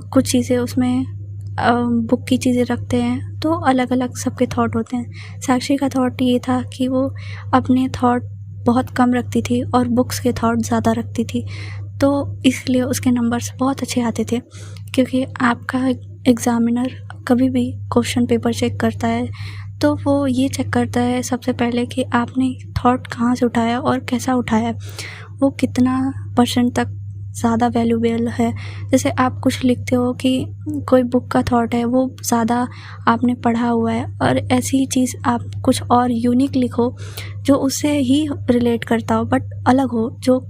कुछ चीज़ें उसमें बुक की चीज़ें रखते हैं, तो अलग अलग सबके थॉट होते हैं। साक्षी का थॉट ये था कि वो अपने थॉट बहुत कम रखती थी और बुक्स के थॉट ज़्यादा रखती थी, तो इसलिए उसके नंबर्स बहुत अच्छे आते थे। क्योंकि आपका एग्ज़ामिनर कभी भी क्वेश्चन पेपर चेक करता है तो वो ये चेक करता है सबसे पहले कि आपने थॉट कहाँ से उठाया और कैसा उठाया, वो कितना % तक ज़्यादा वैल्यूएबल है। जैसे आप कुछ लिखते हो कि कोई बुक का थॉट है, वो ज़्यादा आपने पढ़ा हुआ है, और ऐसी चीज़ आप कुछ और यूनिक लिखो जो उससे ही रिलेट करता हो, बट अलग हो, जो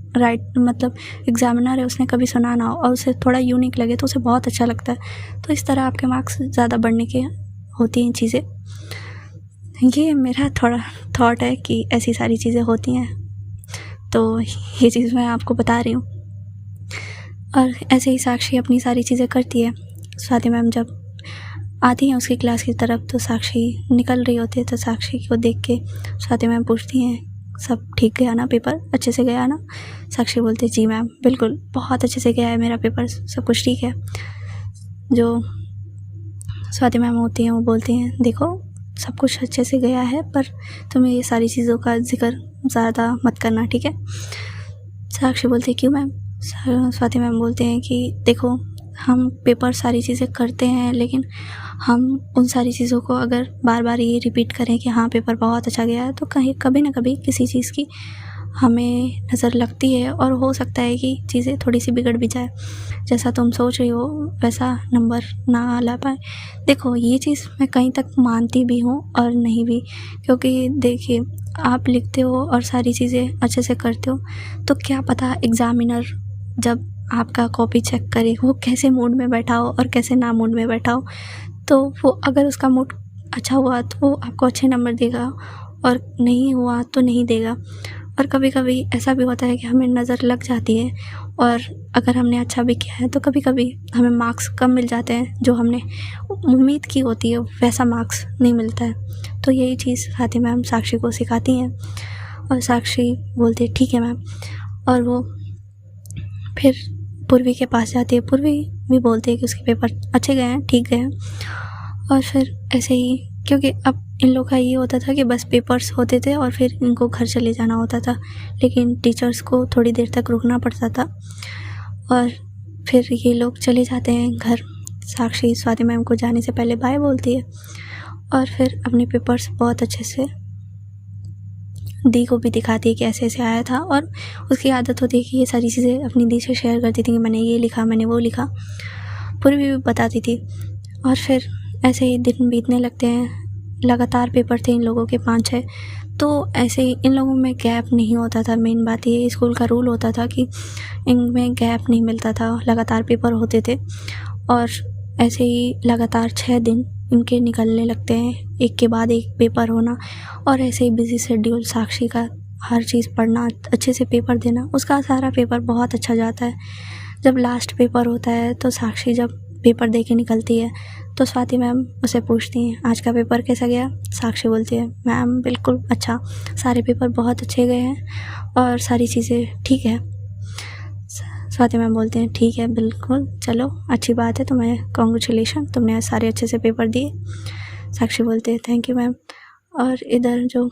मतलब एग्जामिनर है उसने कभी सुना ना हो और उसे थोड़ा यूनिक लगे तो उसे बहुत अच्छा लगता है। तो इस तरह आपके मार्क्स ज़्यादा बढ़ने के होती हैं चीज़ें। ये मेरा थोड़ा थॉट है कि ऐसी सारी चीज़ें होती हैं, तो ये चीज़ मैं आपको बता रही हूँ। और ऐसे ही साक्षी अपनी सारी चीज़ें करती है। स्वाति मैम जब आती हैं उसकी क्लास की तरफ तो साक्षी निकल रही होती है, तो साक्षी को देख के स्वाति मैम पूछती हैं, सब ठीक गया ना, पेपर अच्छे से गया ना? साक्षी बोलती है, जी मैम बिल्कुल बहुत अच्छे से गया है मेरा पेपर, सब कुछ ठीक है। जो स्वाति मैम होती हैं वो बोलती हैं, देखो सब कुछ अच्छे से गया है, पर तुम्हें ये सारी चीज़ों का जिक्र ज़्यादा मत करना, ठीक है? साक्षी बोलती है, क्यों मैम? स्वाति मैम बोलते हैं कि देखो हम पेपर सारी चीज़ें करते हैं, लेकिन हम उन सारी चीज़ों को अगर बार बार ये रिपीट करें कि हाँ पेपर बहुत अच्छा गया है, तो कहीं कभी ना कभी किसी चीज़ की हमें नज़र लगती है और हो सकता है कि चीज़ें थोड़ी सी बिगड़ भी जाए। जैसा तुम सोच रही हो वैसा नंबर ना ला पाए। देखो ये चीज़ मैं कहीं तक मानती भी हूँ और नहीं भी, क्योंकि देखिए आप लिखते हो और सारी चीज़ें अच्छे से करते हो, तो क्या पता एग्ज़ामिनर जब आपका कॉपी चेक करे वो कैसे मूड में बैठा हो और कैसे ना मूड में बैठा हो। तो वो अगर उसका मूड अच्छा हुआ तो वो आपको अच्छे नंबर देगा, और नहीं हुआ तो नहीं देगा। और कभी कभी ऐसा भी होता है कि हमें नज़र लग जाती है, और अगर हमने अच्छा भी किया है तो कभी कभी हमें मार्क्स कम मिल जाते हैं, जो हमने उम्मीद की होती है वैसा मार्क्स नहीं मिलता है। तो यही चीज़ स्वाति मैम साक्षी को सिखाती हैं, और साक्षी बोलती है ठीक है मैम। और वो फिर पूर्वी के पास जाती है। पूर्वी भी बोलती है कि उसके पेपर अच्छे गए हैं, ठीक गए हैं। और फिर ऐसे ही, क्योंकि अब इन लोग का ये होता था कि बस पेपर्स होते थे और फिर इनको घर चले जाना होता था, लेकिन टीचर्स को थोड़ी देर तक रुकना पड़ता था और फिर ये लोग चले जाते हैं घर। साक्षी स्वाति मैम को जाने से पहले बाय बोलती है और फिर अपने पेपर्स बहुत अच्छे से दी को भी दिखाती है कि ऐसे ऐसे आया था। और उसकी आदत होती है कि ये सारी चीज़ें अपनी दी से शेयर करती थी कि मैंने ये लिखा, मैंने वो लिखा, पूरी भी बताती थी। और फिर ऐसे ही दिन बीतने लगते हैं। लगातार पेपर थे इन लोगों के 5-6, तो ऐसे ही इन लोगों में गैप नहीं होता था। मेन बात ये स्कूल का रूल होता था कि इनमें गैप नहीं मिलता था, लगातार पेपर होते थे। और ऐसे ही लगातार 6 दिन इनके निकलने लगते हैं, एक के बाद एक पेपर होना। और ऐसे ही बिजी शेड्यूल, साक्षी का हर चीज़ पढ़ना, अच्छे से पेपर देना, उसका सारा पेपर बहुत अच्छा जाता है। जब लास्ट पेपर होता है तो साक्षी जब पेपर दे के निकलती है तो स्वाति मैम उसे पूछती हैं, आज का पेपर कैसा गया? साक्षी बोलती है, मैम बिल्कुल अच्छा, सारे पेपर बहुत अच्छे गए हैं और सारी चीज़ें ठीक है। स्वाति मैम बोलते हैं, ठीक है बिल्कुल, चलो अच्छी बात है, तुम्हें कॉन्ग्रेचुलेशन, तुमने सारे अच्छे से पेपर दिए। साक्षी बोलते हैं, थैंक यू मैम। और इधर जो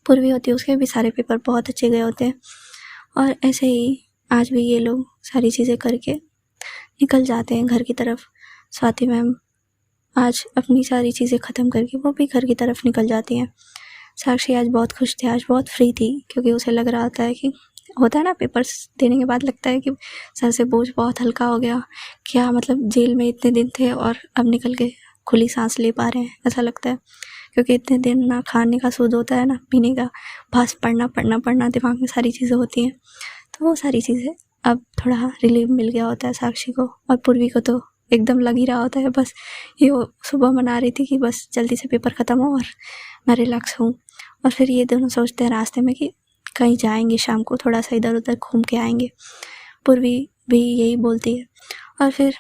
पूर्वी होती है उसके भी सारे पेपर बहुत अच्छे गए होते हैं। और ऐसे ही आज भी ये लोग सारी चीज़ें करके निकल जाते हैं घर की तरफ। स्वाति मैम आज अपनी सारी चीज़ें ख़त्म करके वो भी घर की तरफ निकल जाती हैं। साक्षी आज बहुत खुश थी, आज बहुत फ्री थी, क्योंकि उसे लग रहा था कि होता है ना, पेपर्स देने के बाद लगता है कि सर से बोझ बहुत हल्का हो गया। क्या मतलब जेल में इतने दिन थे और अब निकल के खुली सांस ले पा रहे हैं, ऐसा लगता है। क्योंकि इतने दिन ना खाने का सूद होता है ना पीने का, बस पढ़ना दिमाग में सारी चीज़ें होती हैं। तो वो सारी चीज़ें अब थोड़ा रिलीफ मिल गया होता है साक्षी को। और पूर्वी को तो एकदम लग ही रहा होता है, बस ये वो सुबह मना रही थी कि बस जल्दी से पेपर ख़त्म हो और मैं रिलैक्स हूँ। और फिर ये दोनों सोचते हैं रास्ते में कि कहीं जाएंगे शाम को, थोड़ा सा इधर उधर घूम के आएंगे। पूर्वी भी यही बोलती है। और फिर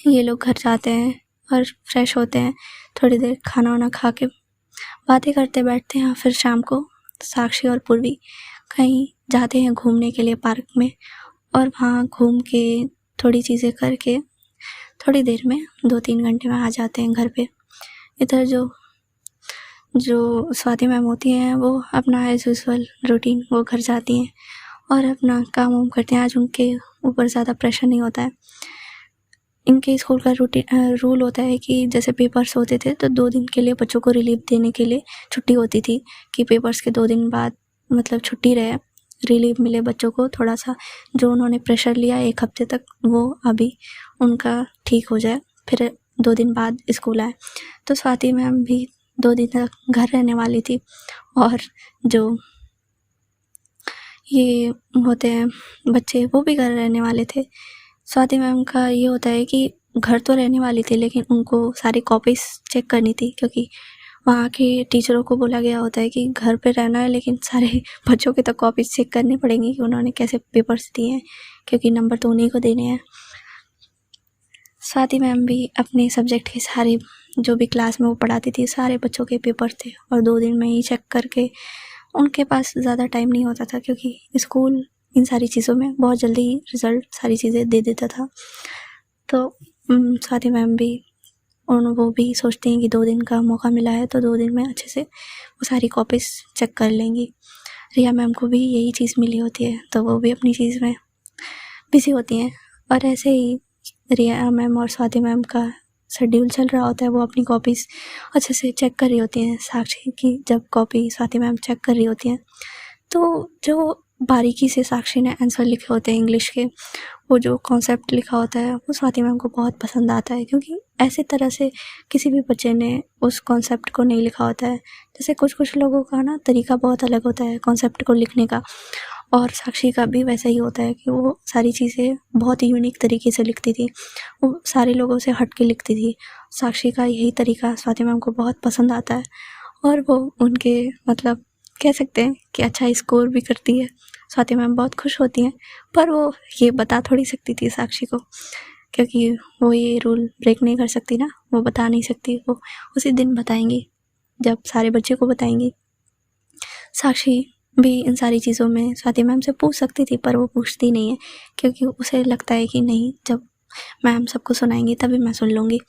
ये लोग घर जाते हैं और फ्रेश होते हैं, थोड़ी देर खाना वाना खा के बातें करते बैठते हैं। फिर शाम को साक्षी और पूर्वी कहीं जाते हैं घूमने के लिए पार्क में, और वहाँ घूम के थोड़ी चीज़ें करके थोड़ी देर में 2-3 घंटे में आ जाते हैं घर पे। इधर जो स्वाति मैम होती हैं वो अपना एज यूजुअल रूटीन वो घर जाती हैं और अपना काम वाम करते हैं। आज उनके ऊपर ज़्यादा प्रेशर नहीं होता है। इनके स्कूल का रूल होता है कि जैसे पेपर्स होते थे तो 2 दिन के लिए बच्चों को रिलीफ देने के लिए छुट्टी होती थी, कि पेपर्स के 2 दिन बाद मतलब छुट्टी रहे, रिलीफ मिले बच्चों को, थोड़ा सा जो उन्होंने प्रेशर लिया 1 हफ्ते तक वो अभी उनका ठीक हो जाए। फिर 2 दिन बाद स्कूल आए। तो स्वाति मैम भी 2 दिन तक घर रहने वाली थी, और जो ये होते हैं बच्चे वो भी घर रहने वाले थे। स्वाति मैम का ये होता है कि घर तो रहने वाली थी, लेकिन उनको सारी कॉपीज़ चेक करनी थी, क्योंकि वहाँ के टीचरों को बोला गया होता है कि घर पे रहना है, लेकिन सारे बच्चों की तो कॉपीज़ चेक करनी पड़ेंगी कि उन्होंने कैसे पेपर्स दिए हैं, क्योंकि नंबर तो उन्हीं को देने हैं। स्वाति मैम भी अपने सब्जेक्ट के सारे जो भी क्लास में वो पढ़ाती थी सारे बच्चों के पेपर थे, और 2 दिन में ही चेक करके उनके पास ज़्यादा टाइम नहीं होता था, क्योंकि स्कूल इन सारी चीज़ों में बहुत जल्दी रिज़ल्ट सारी चीज़ें दे देता था। तो स्वाति मैम भी वो भी सोचती हैं कि 2 दिन का मौका मिला है तो 2 दिन में अच्छे से वो सारी कॉपीज़ चेक कर लेंगी। रिया मैम को भी यही चीज़ मिली होती है, तो वो भी अपनी चीज़ में बिज़ी होती हैं। और ऐसे ही रिया मैम और स्वाति मैम का शेड्यूल चल रहा होता है, वो अपनी कॉपीज़ अच्छे से चेक कर रही होती हैं। साक्षी की जब कॉपी स्वाति मैम चेक कर रही होती हैं, तो जो बारीकी से साक्षी ने आंसर लिखे होते हैं इंग्लिश के, वो जो कॉन्सेप्ट लिखा होता है वो स्वाति मैम को बहुत पसंद आता है, क्योंकि ऐसे तरह से किसी भी बच्चे ने उस कॉन्सेप्ट को नहीं लिखा होता है। जैसे कुछ लोगों का ना तरीका बहुत अलग होता है कॉन्सेप्ट को लिखने का, और साक्षी का भी वैसा ही होता है कि वो सारी चीज़ें बहुत ही यूनिक तरीके से लिखती थी, वो सारे लोगों से हट के लिखती थी। साक्षी का यही तरीका स्वाति मैम को बहुत पसंद आता है, और वो उनके मतलब कह सकते हैं कि अच्छा स्कोर भी करती है। स्वाति मैम बहुत खुश होती हैं, पर वो ये बता थोड़ी सकती थी साक्षी को, क्योंकि वो ये रूल ब्रेक नहीं कर सकती ना, वो बता नहीं सकती। वो उसी दिन बताएंगी जब सारे बच्चे को बताएंगी। साक्षी भी इन सारी चीज़ों में स्वाति मैम से पूछ सकती थी, पर वो पूछती नहीं है, क्योंकि उसे लगता है कि नहीं, जब मैम सबको सुनाएंगी तभी मैं सुन लूँगी।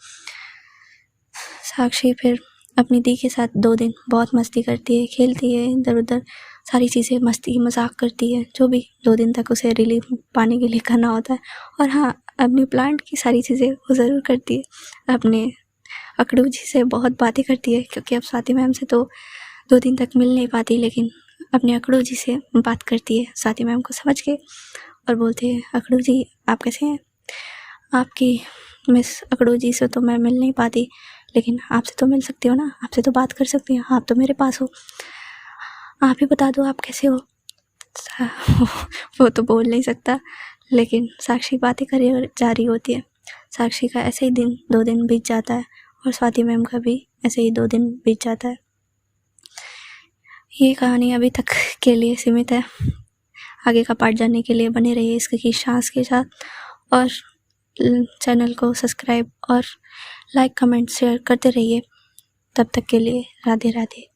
साक्षी फिर अपनी दी के साथ 2 दिन बहुत मस्ती करती है, खेलती है, इधर उधर सारी चीज़ें मस्ती मजाक करती है, जो भी 2 दिन तक उसे रिलीफ पाने के लिए करना होता है। और हाँ, अपनी प्लांट की सारी चीज़ें वो ज़रूर करती है। अपने अकड़ू जी से बहुत बातें करती है, क्योंकि अब स्वाति मैम से तो 2 दिन तक मिल नहीं पाती, लेकिन अपने अकड़ू जी से बात करती है स्वाति मैम को समझ के, और बोलते हैं अकड़ू जी आप कैसे हैं? आपकी मिस अकड़ू जी से तो मैं मिल नहीं पाती, लेकिन आपसे तो मिल सकती हो ना, आपसे तो बात कर सकती हूँ, आप तो मेरे पास हो, आप ही बता दो आप कैसे हो। वो तो बोल नहीं सकता, लेकिन साक्षी बातें करे जा रही होती है। साक्षी का ऐसे ही 2 दिन बीत जाता है, और स्वाति मैम का भी ऐसे ही 2 दिन बीत जाता है। ये कहानी अभी तक के लिए सीमित है, आगे का पार्ट जानने के लिए बने रहिए इसकी सांस के साथ, और चैनल को सब्सक्राइब और लाइक कमेंट शेयर करते रहिए। तब तक के लिए राधे राधे।